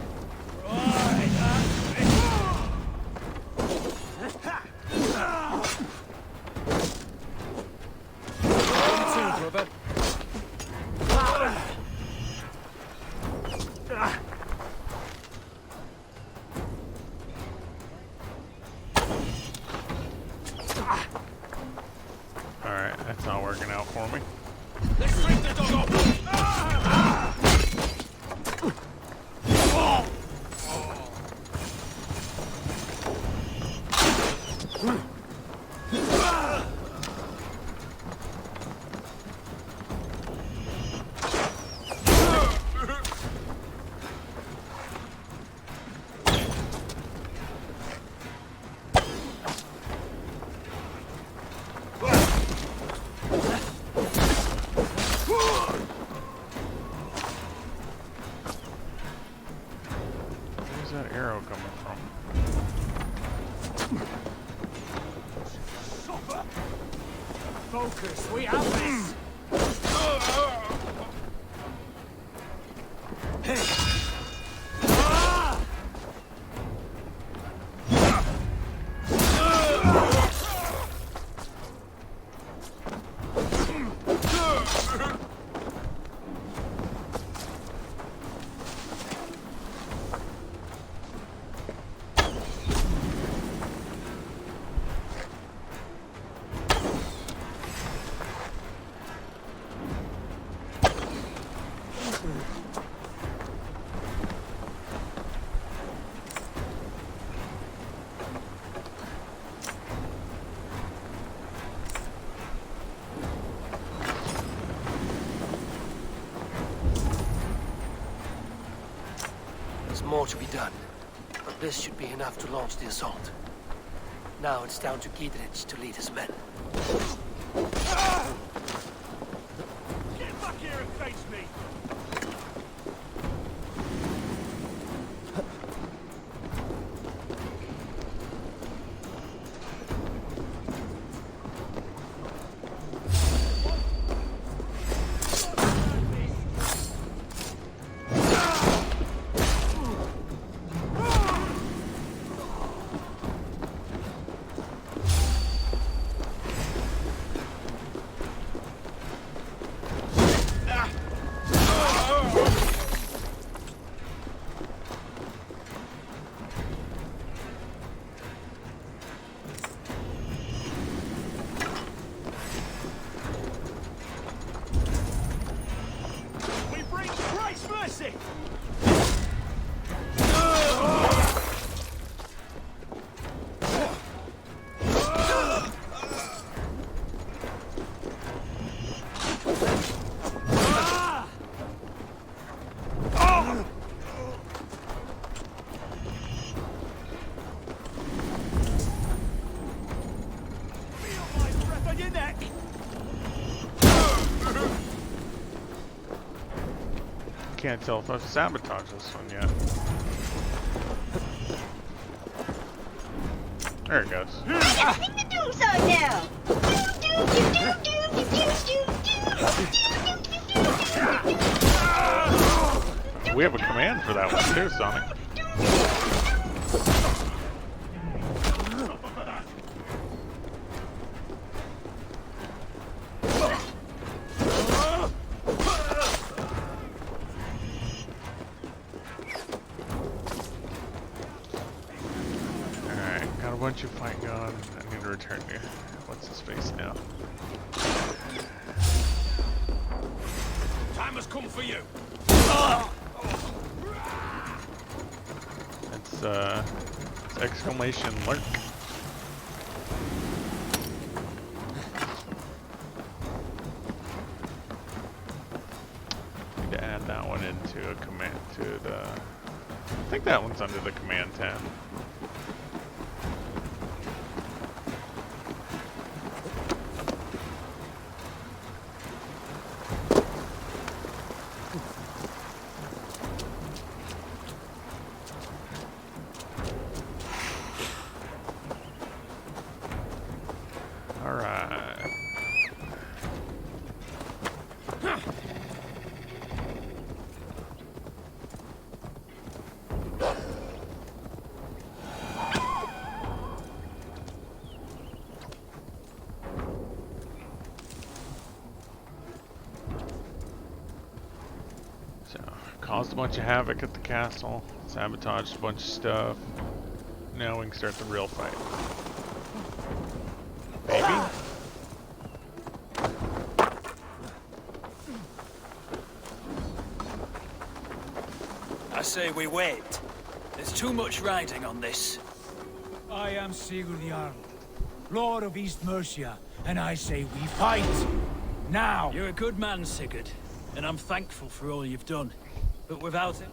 Where's that arrow coming from? Focus, we have this! There's more to be done, but this should be enough to launch the assault. Now it's down to Giedrich to lead his men. Get back here and face me! Mercy! Can't tell if I've sabotaged this one yet. There it goes. I think the doom's on now. We have a command for that one too, Sonic. Bunch of fight going. I need to return to what's his face now. Time has come for you. It's exclamation lurk. Need to add that one into a command to the. I think that one's under the command tab. Caused a bunch of havoc at the castle, sabotaged a bunch of stuff. Now we can start the real fight. Maybe? I say we wait. There's too much riding on this. I am Sigurd Jarl. Lord of East Mercia, and I say we fight. Now! You're a good man, Sigurd, and I'm thankful for all you've done. But without it...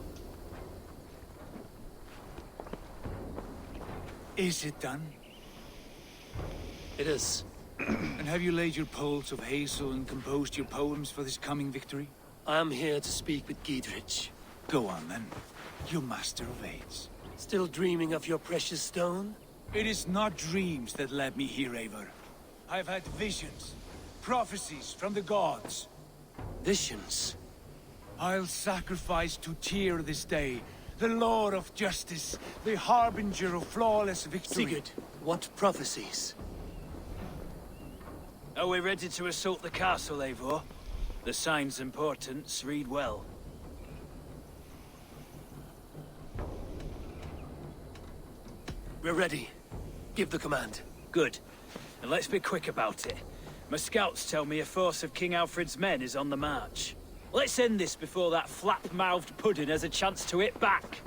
Is it done? It is. And have you laid your poles of hazel and composed your poems for this coming victory? I am here to speak with Giedrich. Go on then, you master of aids. Still dreaming of your precious stone? It is not dreams that led me here, Eivor. I've had visions, prophecies from the gods. Visions? I'll sacrifice to Tyr this day, the Lord of Justice, the harbinger of flawless victory. Sigurd, what prophecies? Are we ready to assault the castle, Eivor? The signs and portents read well. We're ready. Give the command. Good. And let's be quick about it. My scouts tell me a force of King Alfred's men is on the march. Let's end this before that flap-mouthed pudding has a chance to hit back.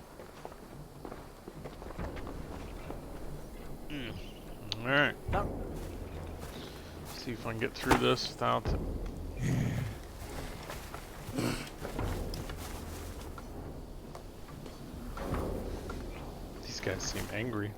Alright. See if I can get through this without... These guys seem angry.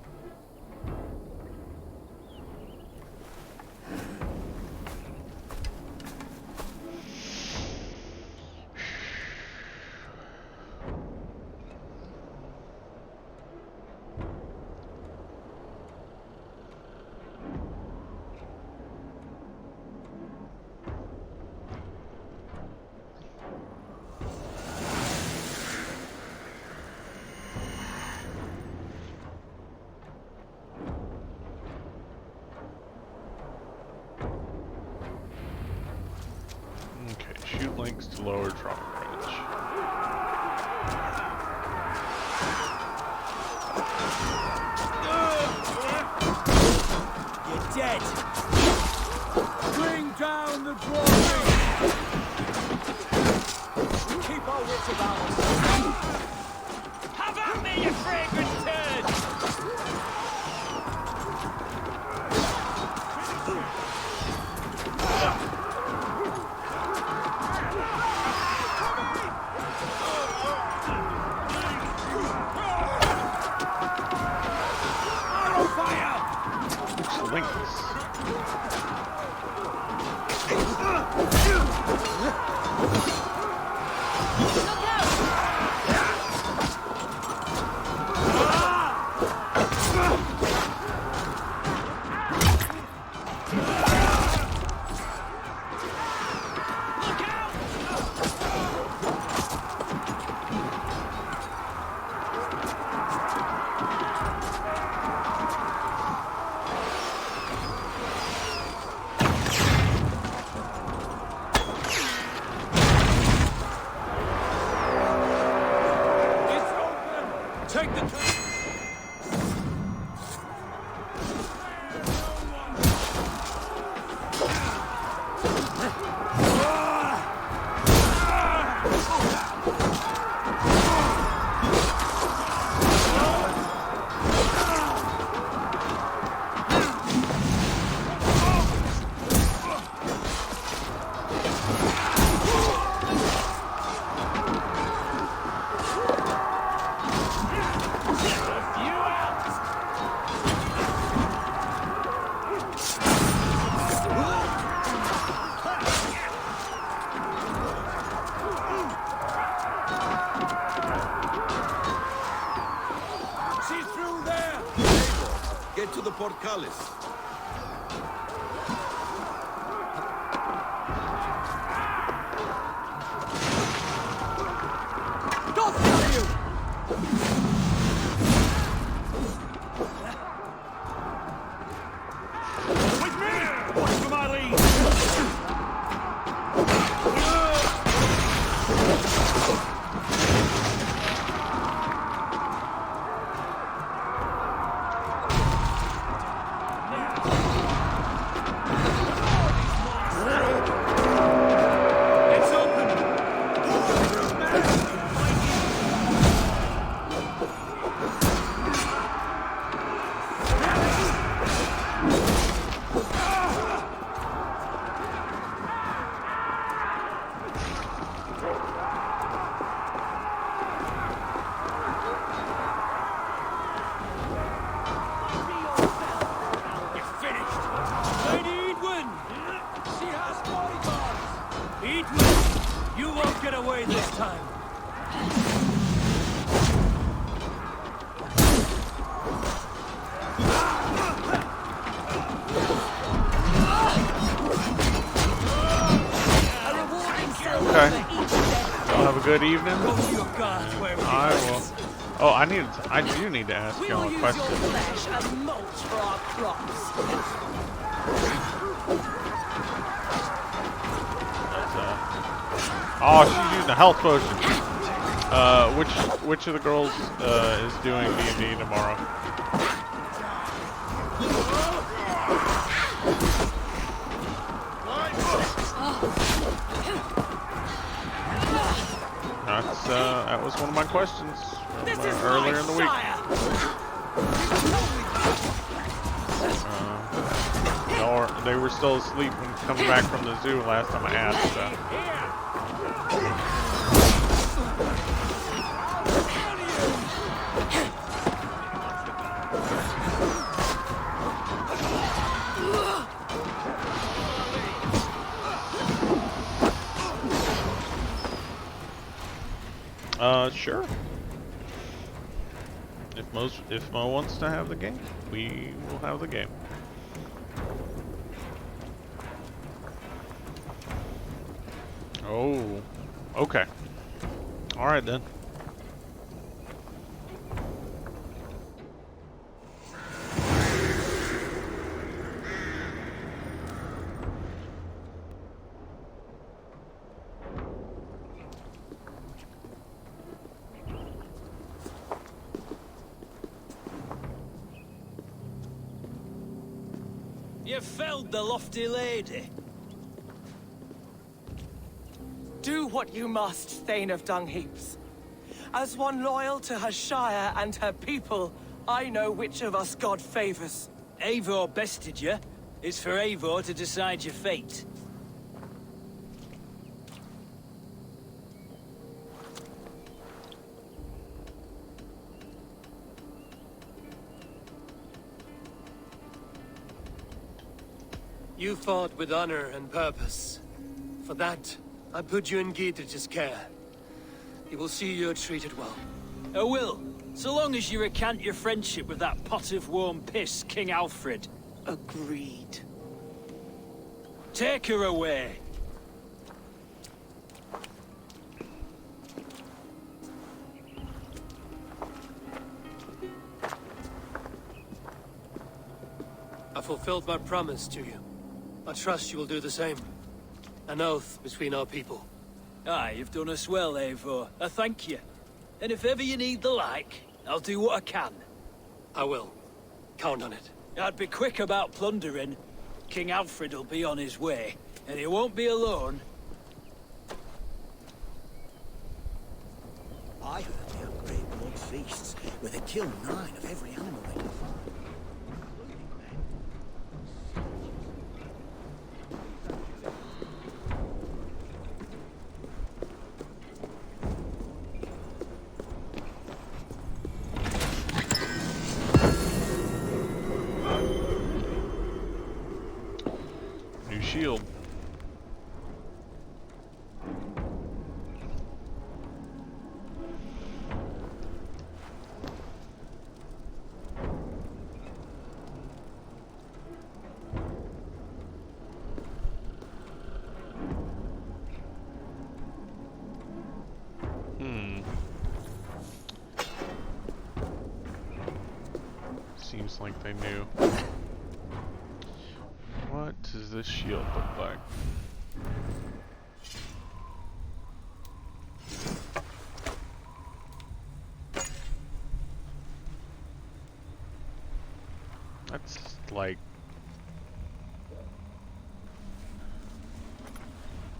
Shoot links to lower trauma range. You're dead! Bring down the drawing! Keep our wits about us! Have at me, you fragrant turd! Get to the portcullis. With me! Watch for my lead! get away this time. Okay. Y'all have a good evening. I will. Oh, I do need to ask y'all a question. Flesh and mulch for our crops. Oh, she's using a health potion. Which of the girls is doing D&D tomorrow? That was one of my questions earlier in the week. They were still asleep when coming back from the zoo last time I asked. Sure. If Mo wants to have the game, we will have the game. Oh, okay. All right then. You felled the lofty lady. Do what you must, Thane of Dungheaps. As one loyal to her shire and her people, I know which of us God favors. Eivor bested you. It's for Eivor to decide your fate. You fought with honor and purpose. For that, I put you in Gietrich's care. He will see you're treated well. I will, so long as you recant your friendship with that pot of warm piss, King Alfred. Agreed. Take her away. I fulfilled my promise to you. I trust you will do the same. An oath between our people. Aye, you've done us well, Eivor. I thank you. And if ever you need the like, I'll do what I can. I will. Count on it. I'd be quick about plundering. King Alfred will be on his way, and he won't be alone. I heard they have great blood feasts, where they kill 9 of every animal they can find. Shield. Seems like they knew. What does this shield look like? That's like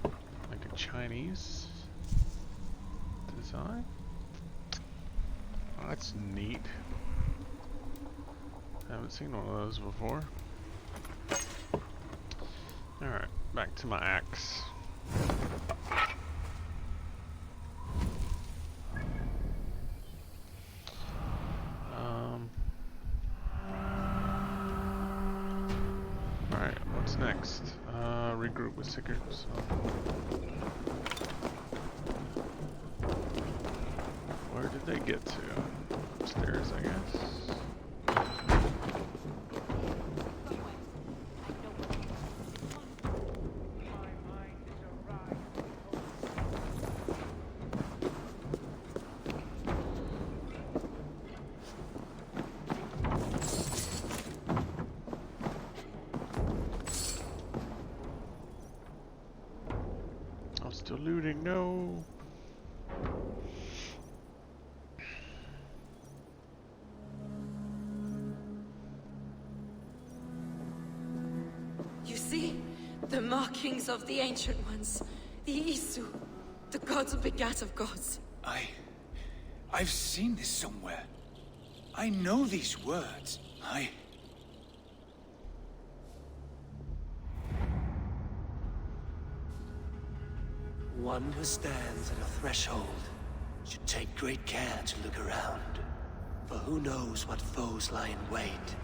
a Chinese design. Oh, that's neat. Haven't seen one of those before. Alright, back to my axe. Alright, what's next? Regroup with Sickers. Where'd they get to? Upstairs, I guess. I'm still looting, no. You see? The markings of the Ancient Ones. The Isu. The gods begat of gods. I've seen this somewhere. I know these words. One who stands at a threshold should take great care to look around. For who knows what foes lie in wait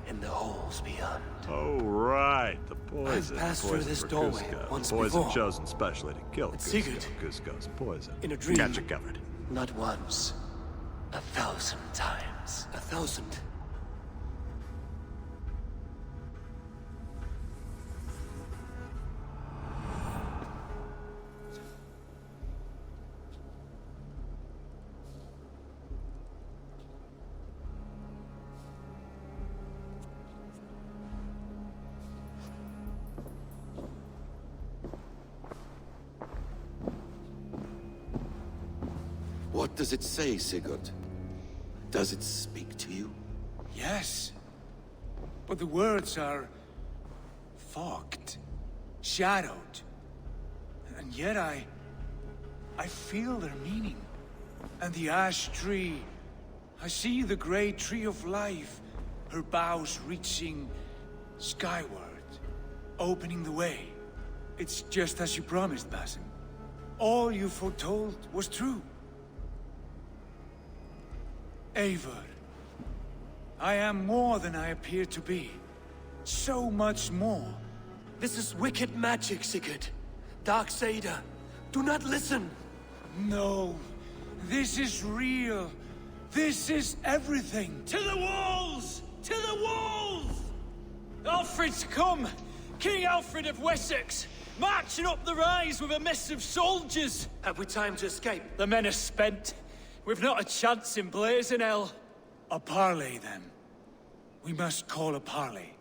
in the halls beyond. Oh, right. The poison. I've passed through Poison this for doorway Cusco. once Poison before. chosen specially to kill But Cusco. Sigurd, Cusco's poison. in a dream. Got you covered. Not once. 1,000 times. 1,000. What does it say, Sigurd? Does it speak to you? Yes. But the words are fogged, shadowed. And yet I feel their meaning. And the ash tree, I see the great tree of life, her boughs reaching skyward, opening the way. It's just as you promised, Basim. All you foretold was true. Eivor, I am more than I appear to be. So much more. This is wicked magic, Sigurd. Darksader, do not listen. No, this is real. This is everything. To the walls! To the walls! Alfred's come! King Alfred of Wessex! Marching up the rise with a mess of soldiers! Have we time to escape? The men are spent. We've not a chance in blazing hell. A parley, then. We must call a parley.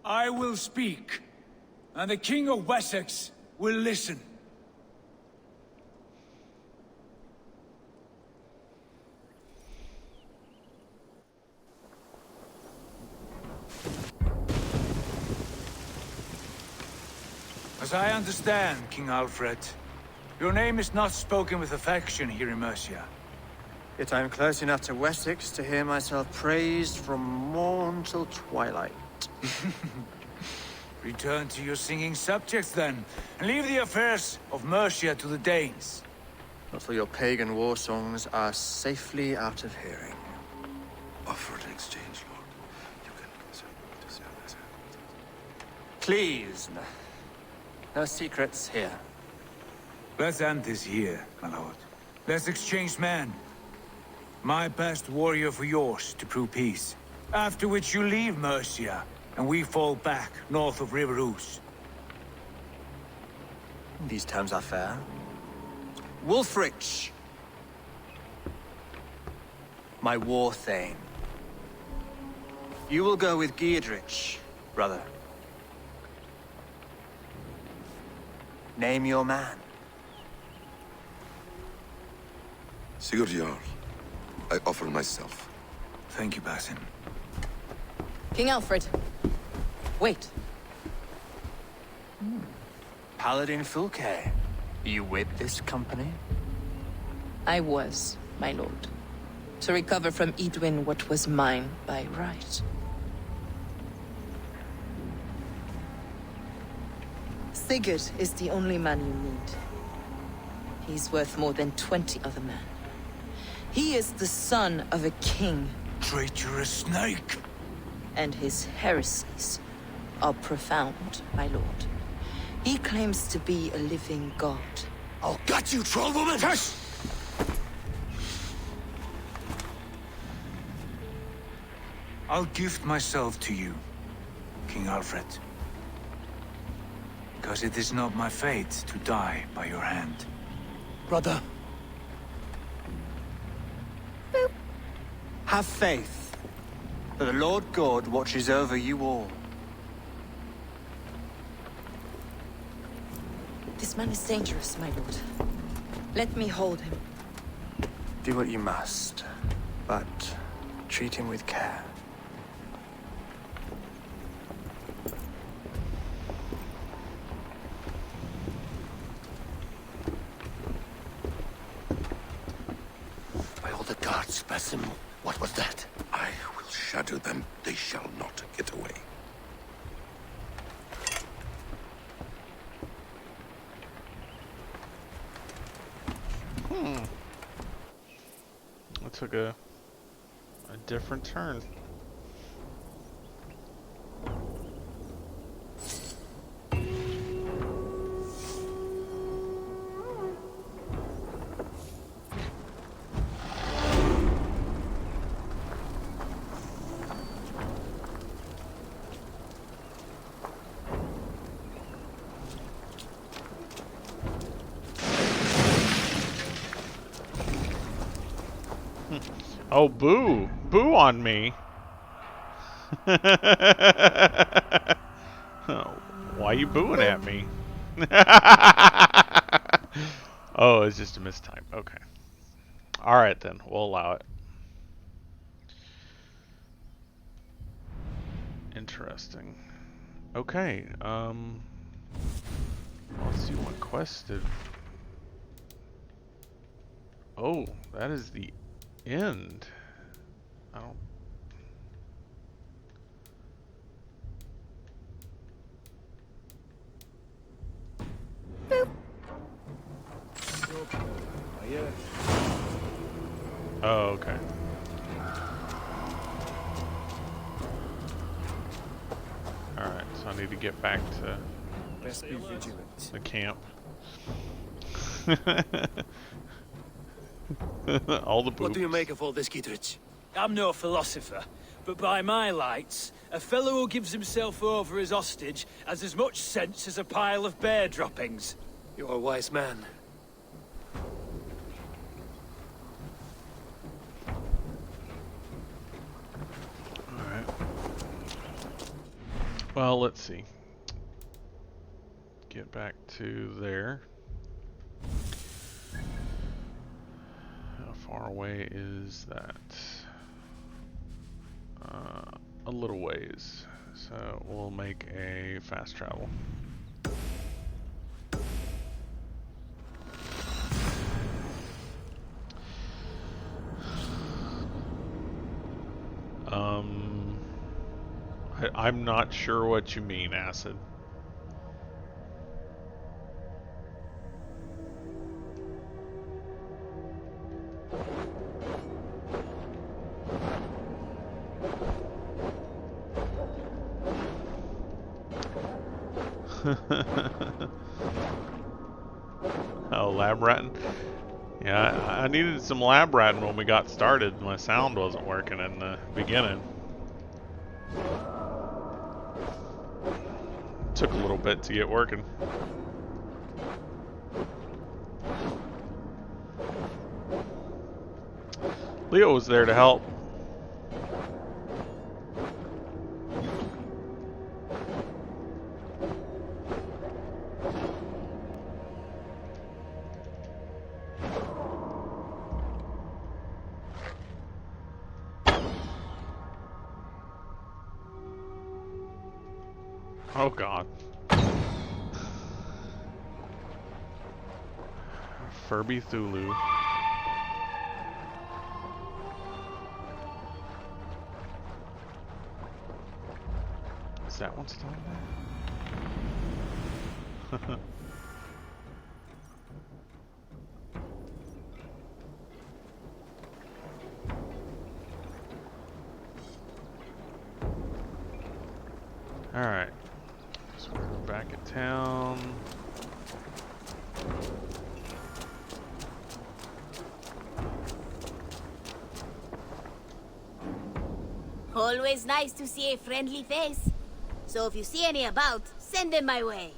I will speak, and the King of Wessex will listen. As I understand, King Alfred, your name is not spoken with affection here in Mercia. Yet I am close enough to Wessex to hear myself praised from morn till twilight. Return to your singing subjects, then, and leave the affairs of Mercia to the Danes. Not till your pagan war songs are safely out of hearing. Offer an exchange, Lord. You can... Please, no secrets here. Let's end this here, my lord. Let's exchange men. My best warrior for yours to prove peace. After which you leave Mercia, and we fall back north of River Ouse. These terms are fair. Wulfrich, my war thane. You will go with Giedrich, brother. Name your man. Sigurd Jarl, I offer myself. Thank you, Basim. King Alfred. Wait. Paladin Fulke, you with this company? I was, my lord. To recover from Edwin what was mine by right. Sigurd is the only man you need. He's worth more than 20 other men. He is the son of a king. Traitorous snake! And his heresies are profound, my lord. He claims to be a living god. I'll gut you, troll woman! Tush! I'll gift myself to you, King Alfred. Because it is not my fate to die by your hand. Brother. Have faith, for the Lord God watches over you all. This man is dangerous, my lord. Let me hold him. Do what you must, but treat him with care. By all the gods, Basim, what was that? I will shadow them. They shall not get away. That took a different turn. Oh, boo! Boo on me! Why are you booing at me? Oh, it's just a mistype. Okay. Alright then, we'll allow it. Interesting. Okay, let's see what quest did... Oh, that is the end. I don't... Oh, okay. Alright, so I need to get back to Best be vigilant. the camp. All the boops. What do you make of all this, Gietrich? I'm no philosopher, but by my lights, a fellow who gives himself over as hostage has as much sense as a pile of bear droppings. You're a wise man. Alright. Well, let's see. Get back to there. How far away is that? A little ways. So we'll make a fast travel. I'm not sure what you mean, Acid. Oh, lab ratting? Yeah, I needed some lab ratting when we got started. My sound wasn't working in the beginning. Took a little bit to get working. Leo was there to help. Oh god. Furby Thulu. Is that one still there? Alright. So we're back at town. Always nice to see a friendly face. So if you see any about, send them my way.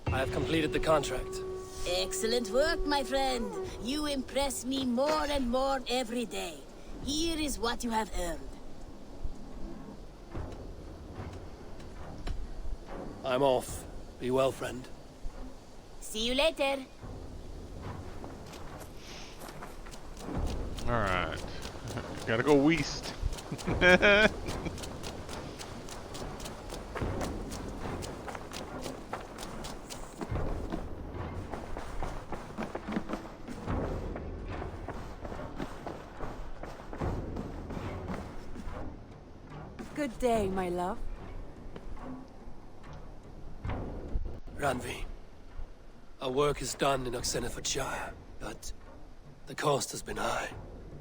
I have completed the contract. Excellent work, my friend. You impress me more and more every day. Here is what you have earned. I'm off. Be well, friend. See you later. Alright. Gotta go west. Good day, my love. Ranvi, our work is done in Oxenfordshire, but the cost has been high.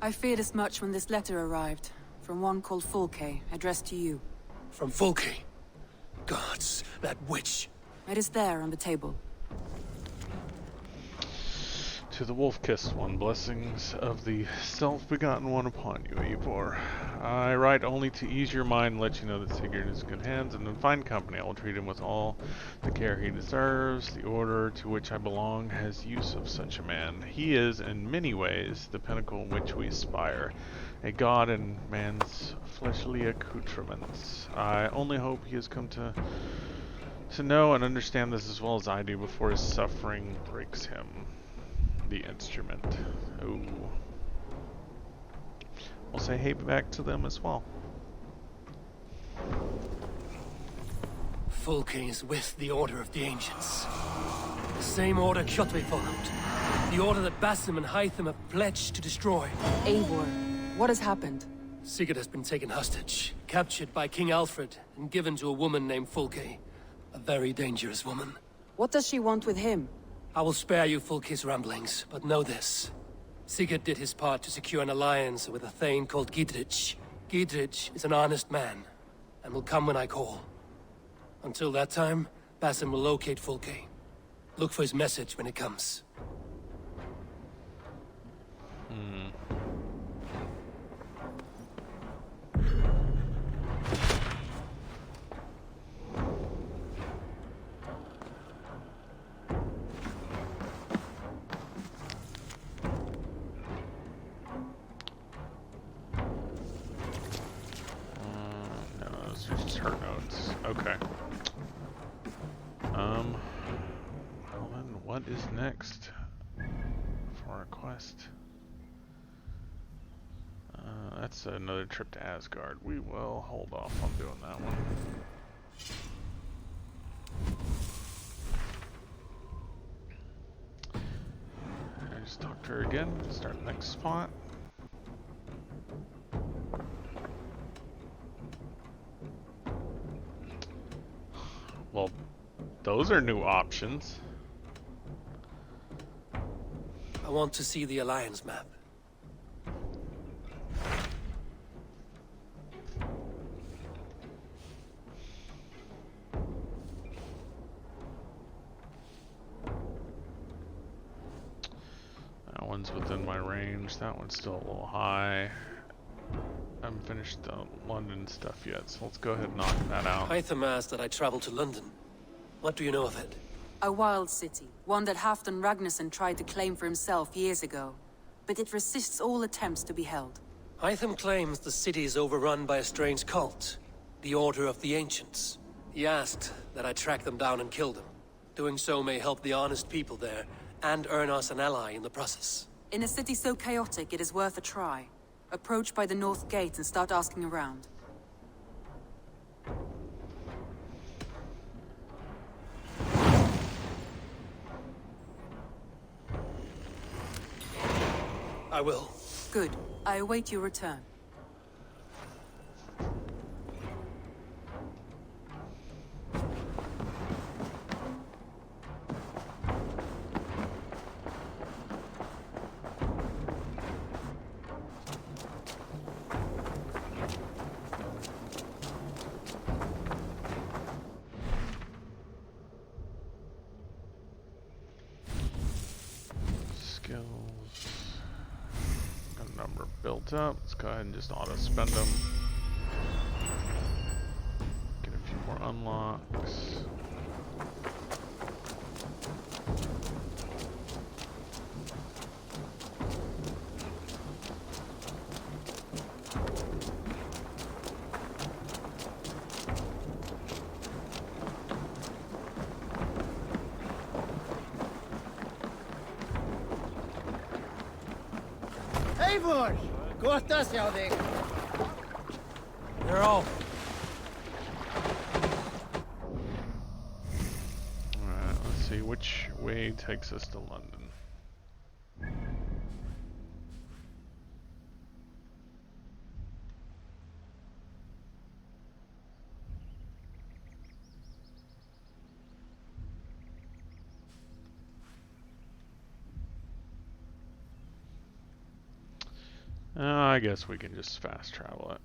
I feared as much when this letter arrived, from one called Fulke, addressed to you. From Fulke? Gods, that witch. It is there on the table. To the wolf-kissed one, blessings of the self-begotten one upon you, Eivor. I write only to ease your mind and let you know that Sigurd is in good hands and in fine company. I will treat him with all the care he deserves. The order to which I belong has use of such a man. He is, in many ways, the pinnacle in which we aspire, a god in man's fleshly accoutrements. I only hope he has come to know and understand this as well as I do before his suffering breaks him. The instrument. Oh. We'll say hey back to them as well. Fulke is with the Order of the Ancients. The same order Kjotve followed. The order that Basim and Hytham have pledged to destroy. Eivor, what has happened? Sigurd has been taken hostage, captured by King Alfred, and given to a woman named Fulke. A very dangerous woman. What does she want with him? I will spare you Fulke's ramblings, but know this. Sigurd did his part to secure an alliance with a thane called Gidrich. Gidrich is an honest man, and will come when I call. Until that time, Basim will locate Fulke. Look for his message when it comes. Her notes. Okay. Well then, what is next for our quest? That's another trip to Asgard. We will hold off on doing that one. I just talked to her again. Start the next spot. Well, those are new options. I want to see the Alliance map. That one's within my range. That one's still a little high. I haven't finished the London stuff yet, so let's go ahead and knock that out. Hytham asked that I travel to London. What do you know of it? A wild city, one that Halfdan Ragnarsson tried to claim for himself years ago. But it resists all attempts to be held. Hytham claims the city is overrun by a strange cult, the Order of the Ancients. He asked that I track them down and kill them. Doing so may help the honest people there, and earn us an ally in the process. In a city so chaotic, it is worth a try. Approach by the North Gate and start asking around. I will. Good. I await your return. Built up. Let's go ahead and just auto spend them. unlocks. Eivor! Kohtas hjá þig. They're all. Alright, let's see which way takes us to London. I guess we can just fast travel it.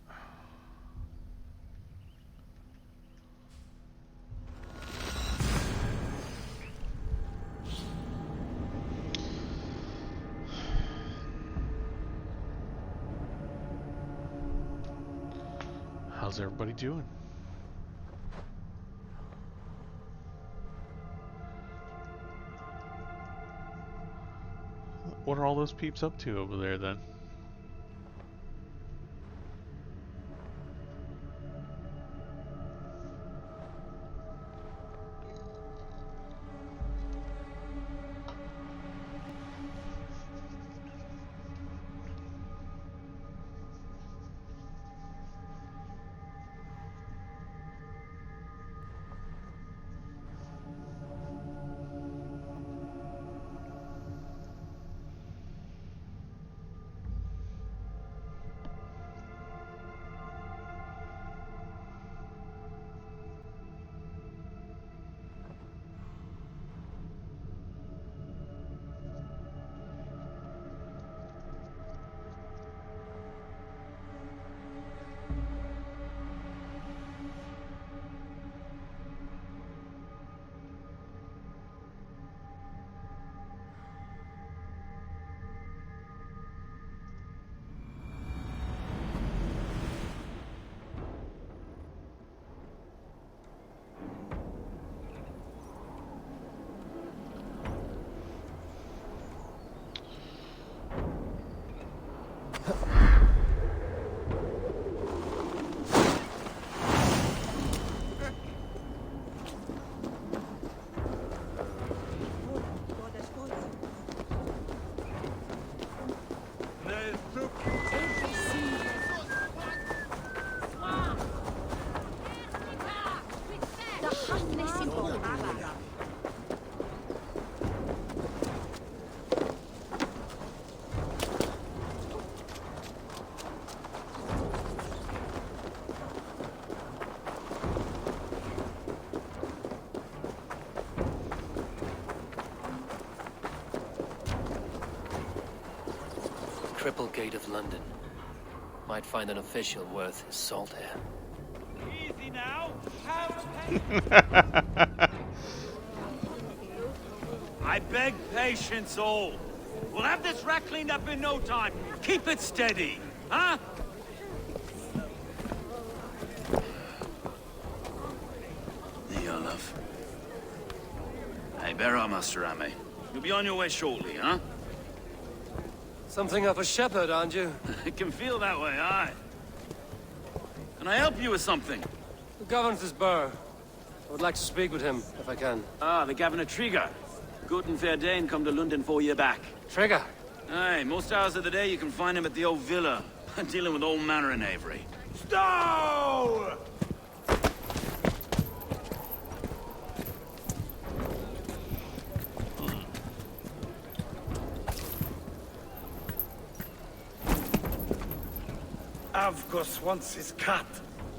How's everybody doing? What are all those peeps up to over there then? Triple Gate of London. Might find an official worth his salt here. Easy now. I beg patience, all. We'll have this wreck cleaned up in no time. Keep it steady, huh? There you are, love. Hey, bear our Master Ame. You'll be on your way shortly, huh? Something of a shepherd, aren't you? It can feel that way, aye. Can I help you with something? Who governs this burgh? I would like to speak with him, if I can. Ah, the Governor Trigger. Good and fair Dane come to London 4 year back. Trigger? Aye, most hours of the day you can find him at the old villa, dealing with all manner in Avery. Stow! Avgos wants his cut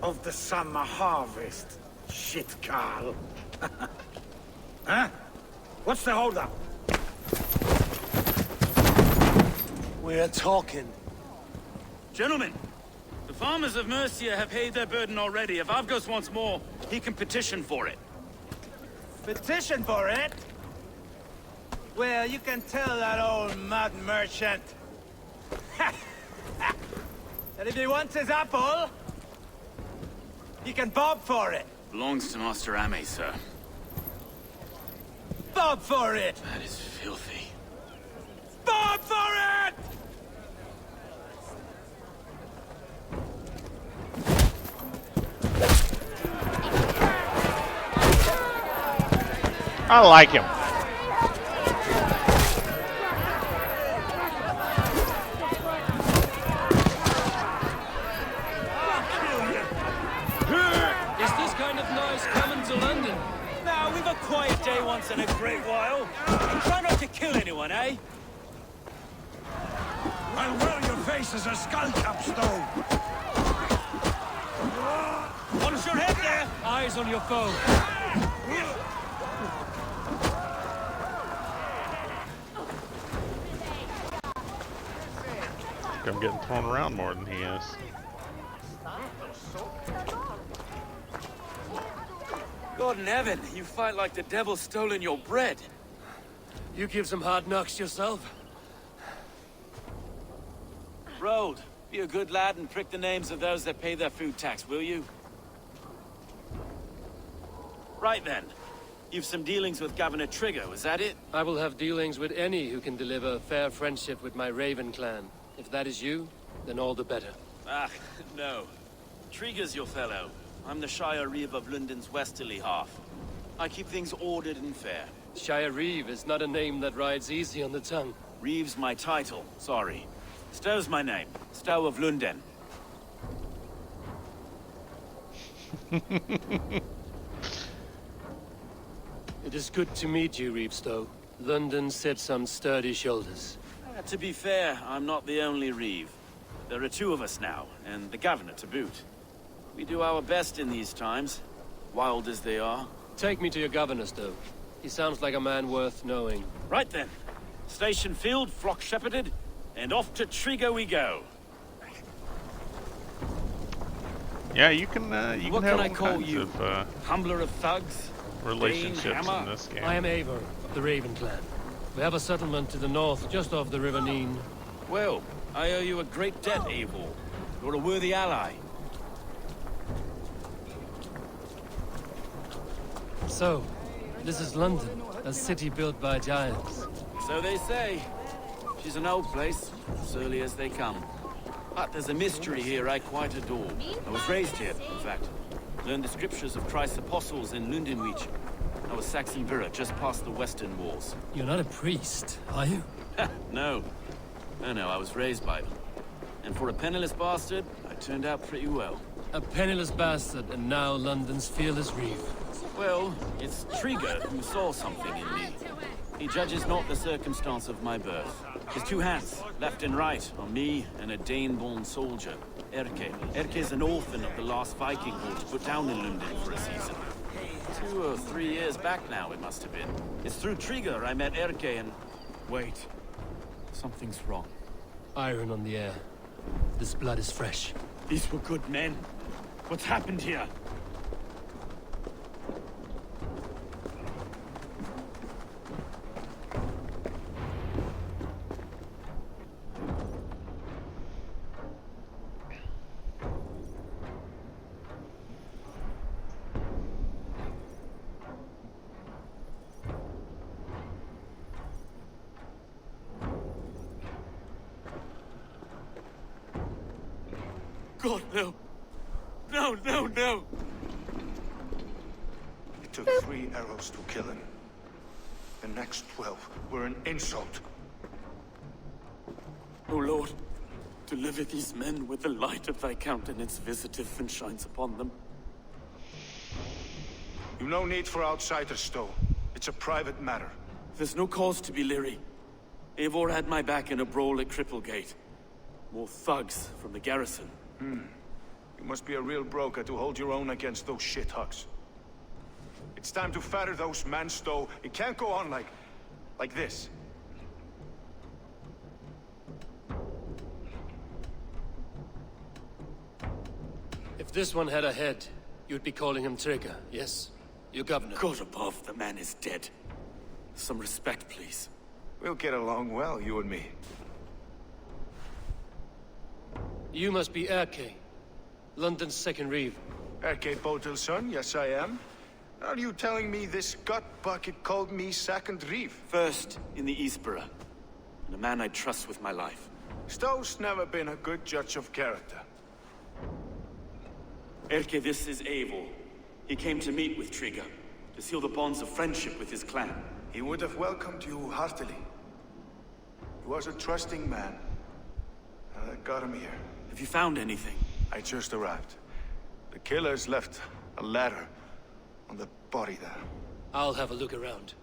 of the summer harvest. Shit, Carl. Huh? What's the holdup? We're talking. Gentlemen, the farmers of Mercia have paid their burden already. If Avgos wants more, he can petition for it. Petition for it? Well, you can tell that old mud merchant that if he wants his apple, he can bob for it. Belongs to Master Ame, sir. Bob for it! That is filthy. Bob for it! I like him. Is this kind of noise coming to London? Now, we've a quiet day once in a great while. Try not to kill anyone, eh? I'll roll your face as a skull capstone. Watch your head there! Eyes on your foe. I'm getting thrown around more than he is. God in heaven, you fight like the devil's stolen your bread. You give some hard knocks yourself. Road, be a good lad and prick the names of those that pay their food tax, will you? Right then. You've some dealings with Governor Trigger, was that it? I will have dealings with any who can deliver fair friendship with my Raven clan. If that is you, then all the better. Ah, no. Trigger's your fellow. I'm the Shire Reeve of London's westerly half. I keep things ordered and fair. Shire Reeve is not a name that rides easy on the tongue. Reeve's my title, sorry. Stow's my name. Stow of London. It is good to meet you, Reevestow. London sits on sturdy shoulders. To be fair, I'm not the only Reeve. There are two of us now, and the Governor to boot. We do our best in these times, wild as they are. Take me to your Governor, Stow. He sounds like a man worth knowing. Right then. Station filled, flock shepherded, and off to Trigger we go. Yeah, you can What have can I all call kinds you? of Humbler of thugs? relationships Bane, hammer? in this game. I am Eivor of the Raven clan. We have a settlement to the north, just off the River Neen. Well, I owe you a great debt, Eivor. You're a worthy ally. So, this is London, a city built by giants. So they say. She's an old place, surly as they come. But there's a mystery here I quite adore. I was raised here, in fact. Learned the scriptures of Christ's apostles in Lundenwich. I was Saxon Villa, just past the western walls. You're not a priest, are you? No. No, I was raised by them. And for a penniless bastard, I turned out pretty well. A penniless bastard, and now London's fearless Reeve. Well, it's Trigger who saw something in me. He judges not the circumstance of my birth. His two hands, left and right, on me and a Dane-born soldier, Erke. Erke's an orphan of the last Viking horde put down in London for a season. 2 or 3 years back now, it must have been. It's through Trigger I met Erke and... Wait. Something's wrong. Iron on the air. This blood is fresh. These were good men. What's happened here? God, no. No. It took 3 arrows to kill him. The next 12 were an insult. O Lord, deliver these men with the light of thy countenance visitive and shines upon them. You've no need for outsiders, Stow. It's a private matter. There's no cause to be leery. Eivor had my back in a brawl at Cripplegate. More thugs from the garrison. You must be a real broker to hold your own against those shithugs. It's time to fetter those men, Stow. It can't go on like this. If this one had a head, you'd be calling him Trigger, yes? Your governor. God above, the man is dead. Some respect, please. We'll get along well, you and me. You must be Erke, London's second Reeve. Erke Botelson, yes I am. Are you telling me this gut bucket called me second reef? First in the Eastborough, and a man I trust with my life. Stowe's never been a good judge of character. Erke, this is Eivor. He came to meet with Trigger, to seal the bonds of friendship with his clan. He would have welcomed you heartily. He was a trusting man. I got him here. Have you found anything? I just arrived. The killers left a ladder on the body there. I'll have a look around.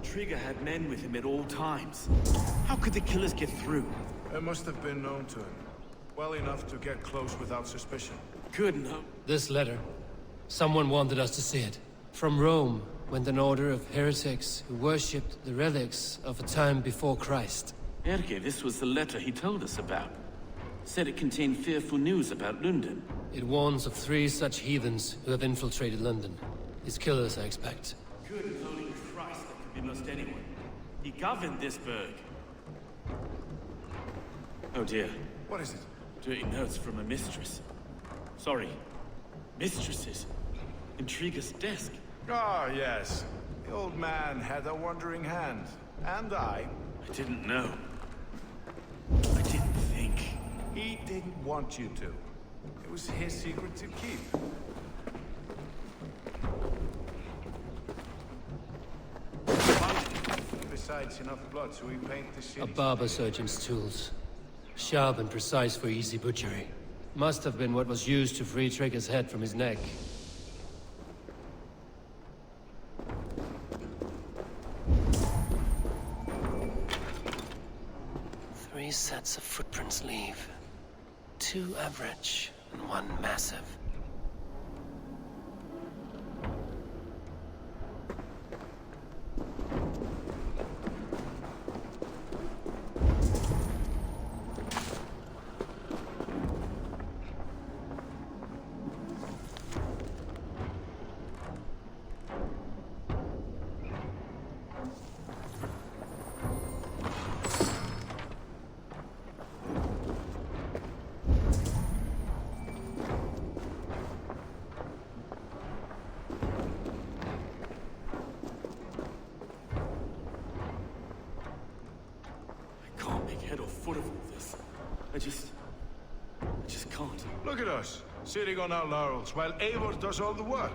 Trigger had men with him at all times. How could the killers get through? They must have been known to him. Well enough to get close without suspicion. Good enough. This letter. Someone wanted us to see it. From Rome went an order of heretics who worshipped the relics of a time before Christ. Erke, this was the letter he told us about. Said it contained fearful news about London. It warns of 3 such heathens who have infiltrated London. His killers, I expect. Good and holy Christ, that could be most anyone. He governed this burg. Oh dear. What is it? Dirty notes from a mistress. Sorry. Mistresses. In Trigger's desk. Ah, yes. The old man had a wandering hand. And I didn't know. I didn't think. He didn't want you to. It was his secret to keep. Besides, enough blood, so we paint the city. A barber surgeon's tools. Sharp and precise for easy butchery. Must have been what was used to free Trigger's head from his neck. Three sets of footprints leave. 2 average and 1 massive. I just can't. Look at us, sitting on our laurels, while Eivor does all the work.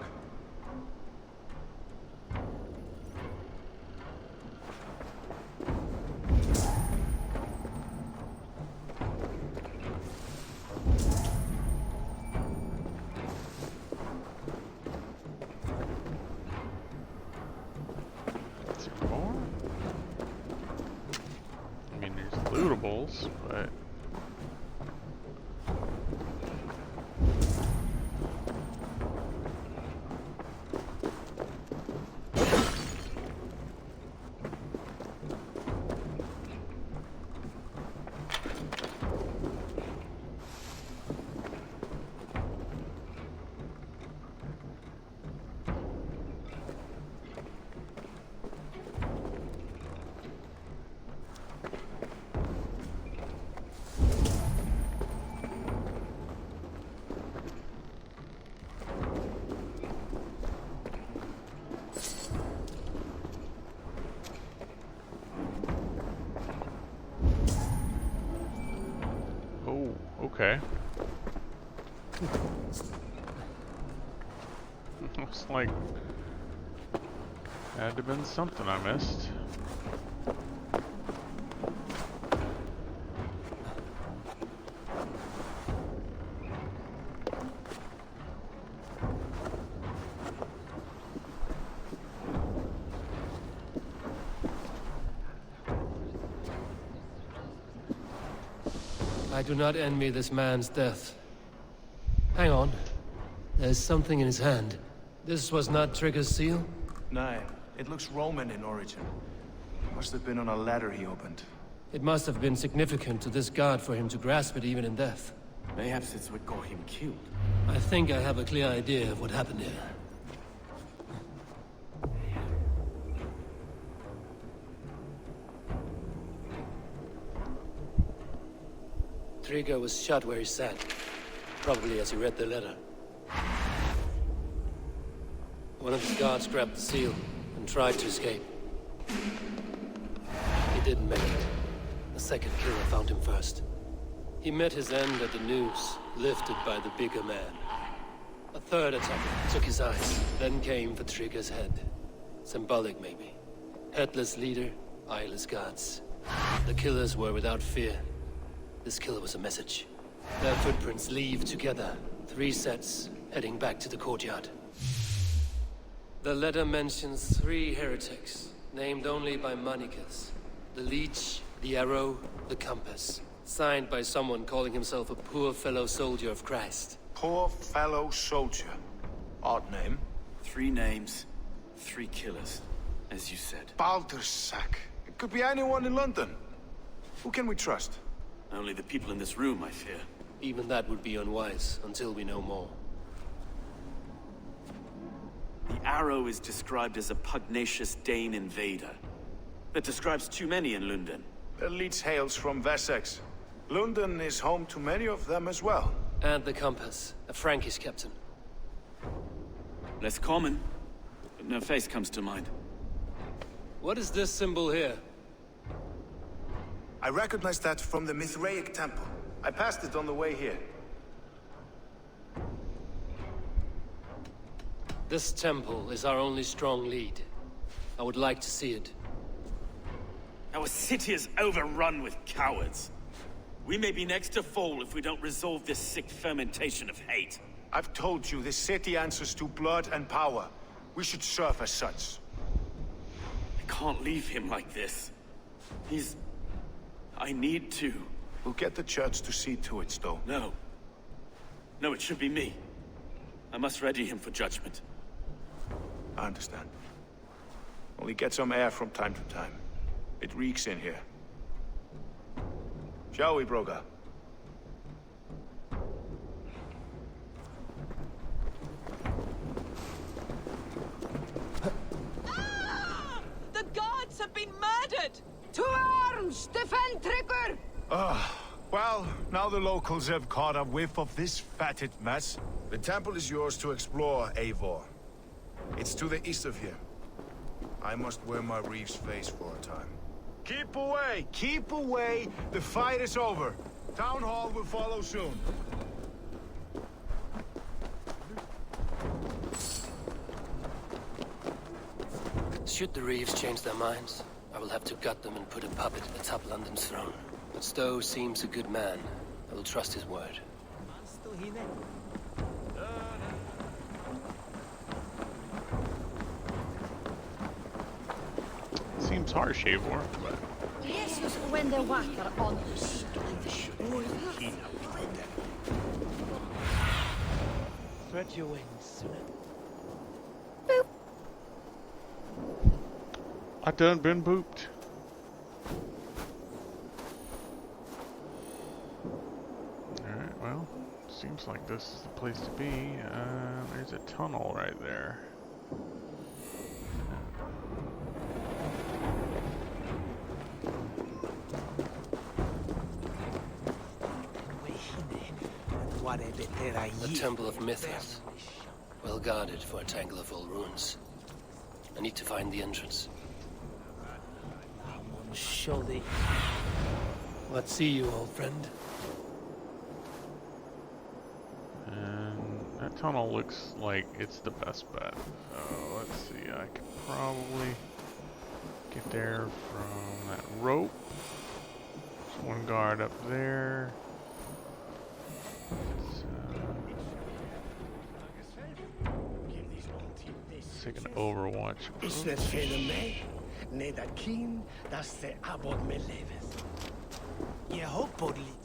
I mean, there's lootables, but... Okay. Looks like had to have been something I missed. I do not envy this man's death. Hang on. There's something in his hand. This was not Trigger's seal? No, it looks Roman in origin. Must have been on a ladder he opened. It must have been significant to this god for him to grasp it even in death. Perhaps it's what got him killed. I think I have a clear idea of what happened here. Trigger was shot where he sat. Probably as he read the letter. One of his guards grabbed the seal and tried to escape. He didn't make it. The second killer found him first. He met his end at the noose, lifted by the bigger man. A third attacker took his eyes, then came for Trigger's head. Symbolic, maybe. Headless leader, eyeless guards. The killers were without fear. This killer was a message. Their footprints leave together. 3 sets, heading back to the courtyard. The letter mentions 3 heretics, named only by monikers. The Leech, the Arrow, the Compass. Signed by someone calling himself a poor fellow soldier of Christ. Poor fellow soldier. Odd name. 3 names, 3 killers, as you said. Baldersack. It could be anyone in London. Who can we trust? Only the people in this room, I fear. Even that would be unwise, until we know more. The Arrow is described as a pugnacious Dane invader. That describes too many in London. The Leech hails from Wessex. London is home to many of them as well. And the Compass, a Frankish captain. Less common, but no face comes to mind. What is this symbol here? I recognize that from the Mithraic temple. I passed it on the way here. This temple is our only strong lead. I would like to see it. Our city is overrun with cowards. We may be next to fall if we don't resolve this sick fermentation of hate. I've told you, this city answers to blood and power. We should serve as such. I can't leave him like this. I need to. We'll get the church to see to it, though. No. No, it should be me. I must ready him for judgment. I understand. Only get some air from time to time. It reeks in here. Shall we, Broga? The guards have been murdered! To arms! Defend Trigger! Well, now the locals have caught a whiff of this fatted mess. The temple is yours to explore, Eivor. It's to the east of here. I must wear my Reeve's face for a time. Keep away! Keep away! The fight is over. Town Hall will follow soon. Should the Reeves change their minds, I will have to gut them and put a puppet atop London's throne. But Stowe seems a good man. I will trust his word. Seems harsh, Eivor, but... Jesus, when the water on Spread your wings. I done been booped. Alright, well, seems like this is the place to be. There's a tunnel right there. The Temple of Mithras. Well guarded for a tangle of old ruins. I need to find the entrance. Surely. What see you, old friend? And that tunnel looks like it's the best bet. So let's see, I could probably get there from that rope. There's one guard up there. Let's take an overwatch Is approach. het fenomeen? Nee, dat kind, dat is de abod me leves. Je hoopt podlić.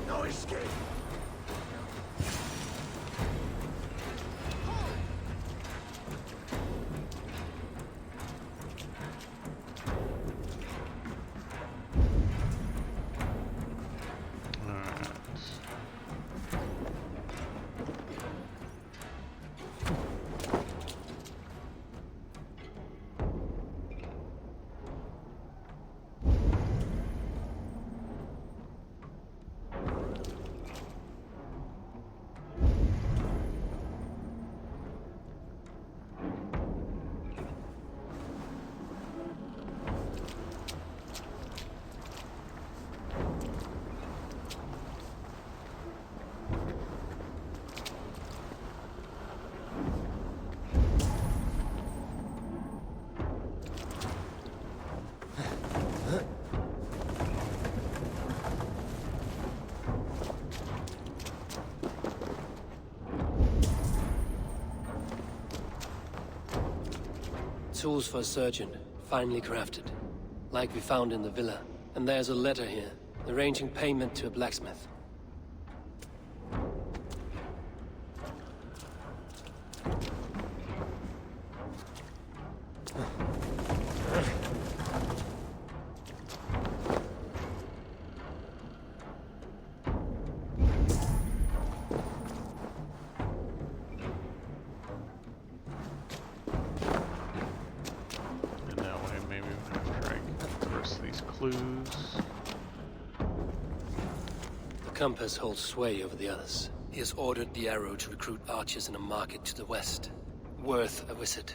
No escape. Tools for a surgeon, finely crafted. Like we found in the villa. And there's a letter here, arranging payment to a blacksmith. The compass holds sway over the others. He has ordered the arrow to recruit archers in a market to the west. Worth a visit.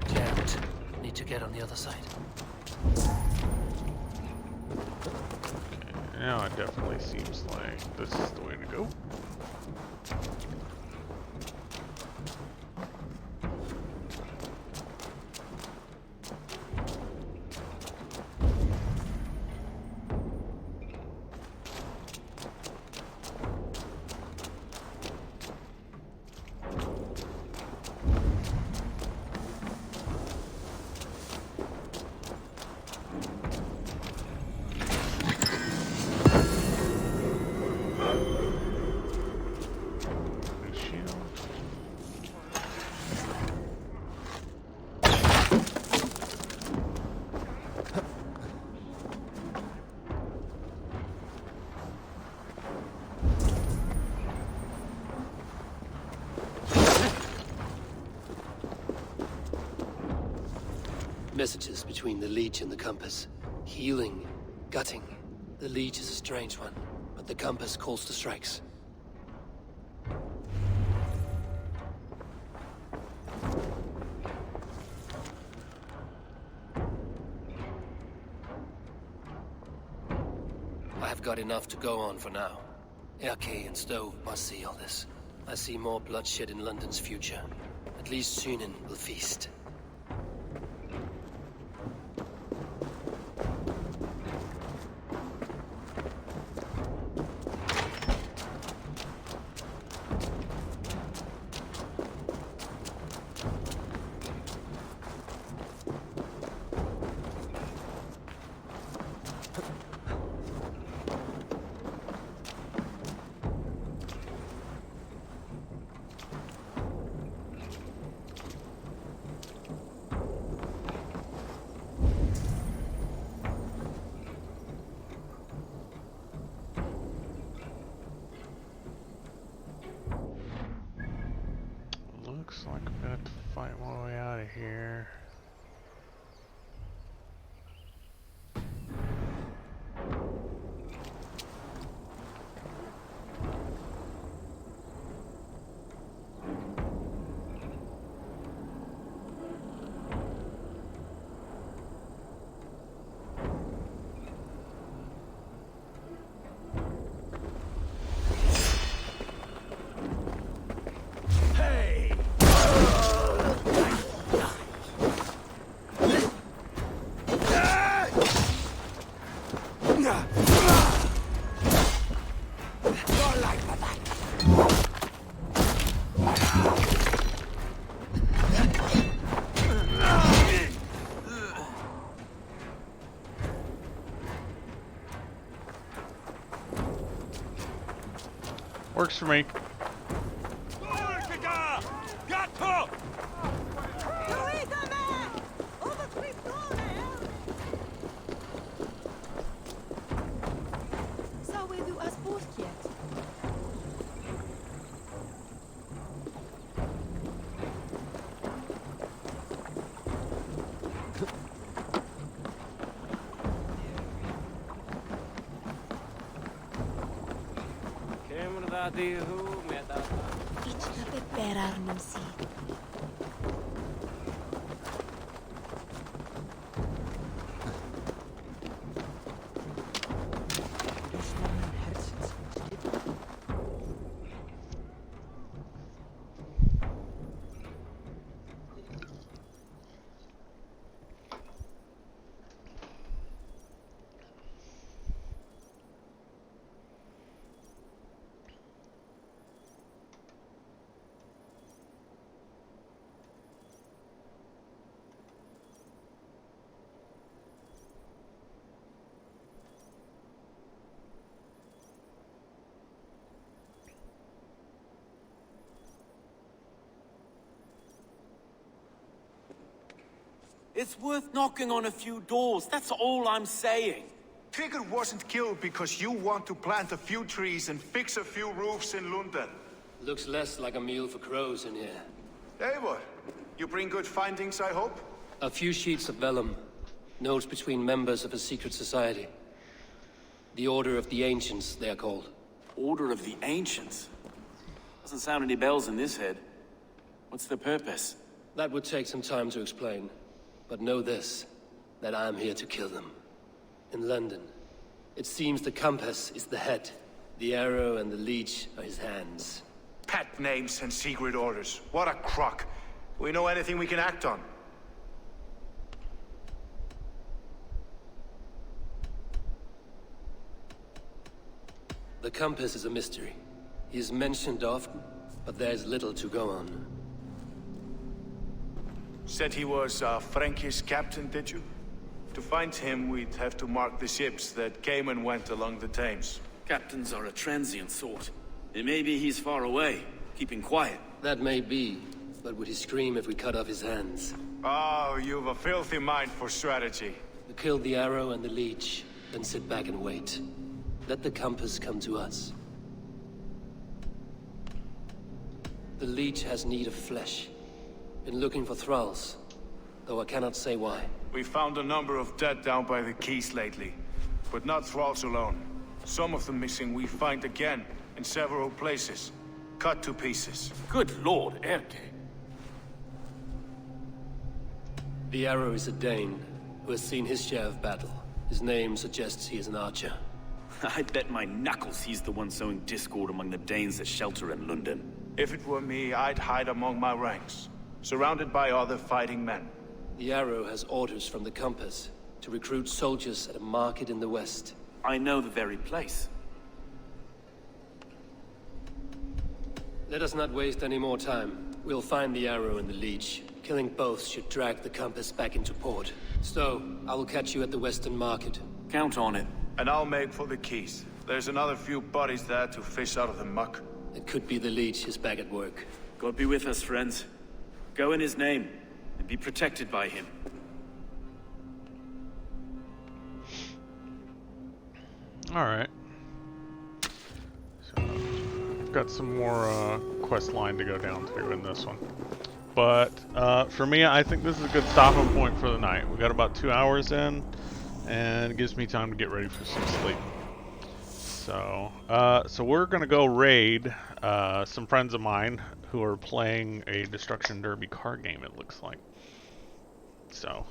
Damn it. Need to get on the other side. Okay, now it definitely seems like this is the way to go. Messages between the leech and the compass. Healing, gutting. The leech is a strange one, but the compass calls to strikes. I have got enough to go on for now. Erke and Stove must see all this. I see more bloodshed in London's future. At least Sunan will feast. Your life for that. Works for me. It's worth knocking on a few doors, that's all I'm saying. Tigger wasn't killed because you want to plant a few trees and fix a few roofs in London. Looks less like a meal for crows in here. Eivor, you bring good findings, I hope? A few sheets of vellum. Notes between members of a secret society. The Order of the Ancients, they are called. Order of the Ancients? Doesn't sound any bells in this head. What's the purpose? That would take some time to explain. But know this, that I am here to kill them. In London, it seems the compass is the head. The arrow and the leech are his hands. Pet names and secret orders. What a crock. We know anything we can act on. The compass is a mystery. He is mentioned often, but there is little to go on. Said he was a Frankish captain, did you? To find him, we'd have to mark the ships that came and went along the Thames. Captains are a transient sort. It may be he's far away, keeping quiet. That may be, but would he scream if we cut off his hands? Oh, you've a filthy mind for strategy. We kill the arrow and the leech, then sit back and wait. Let the compass come to us. The leech has need of flesh. Been looking for thralls, though I cannot say why. We found a number of dead down by the quays lately, but not thralls alone. Some of the missing we find again in several places, cut to pieces. Good lord, Erke. The arrow is a Dane who has seen his share of battle. His name suggests he is an archer. I bet my knuckles he's the one sowing discord among the Danes that shelter in London. If it were me, I'd hide among my ranks, surrounded by other fighting men. The arrow has orders from the compass to recruit soldiers at a market in the west. I know the very place. Let us not waste any more time. We'll find the arrow and the leech. Killing both should drag the compass back into port. So, I will catch you at the western market. Count on it. And I'll make for the quays. There's another few bodies there to fish out of the muck. It could be the leech is back at work. God be with us, friends. Go in his name, and be protected by him. Alright. So, I've got some more quest line to go down to in this one. But, for me, I think this is a good stopping point for the night. We got about 2 hours in, and it gives me time to get ready for some sleep. So, so we're gonna go raid some friends of mine who are playing a Destruction Derby card game, it looks like. So,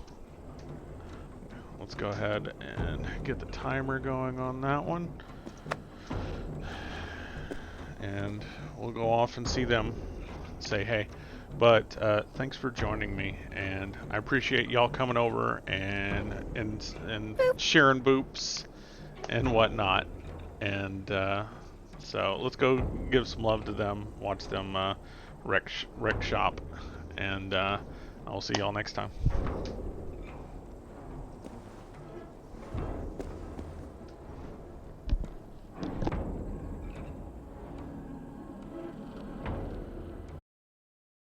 let's go ahead and get the timer going on that one. And we'll go off and see them. Say hey. But thanks for joining me, and I appreciate y'all coming over and sharing boops and whatnot. And so let's go give some love to them, watch them wreck shop, and I'll see y'all next time.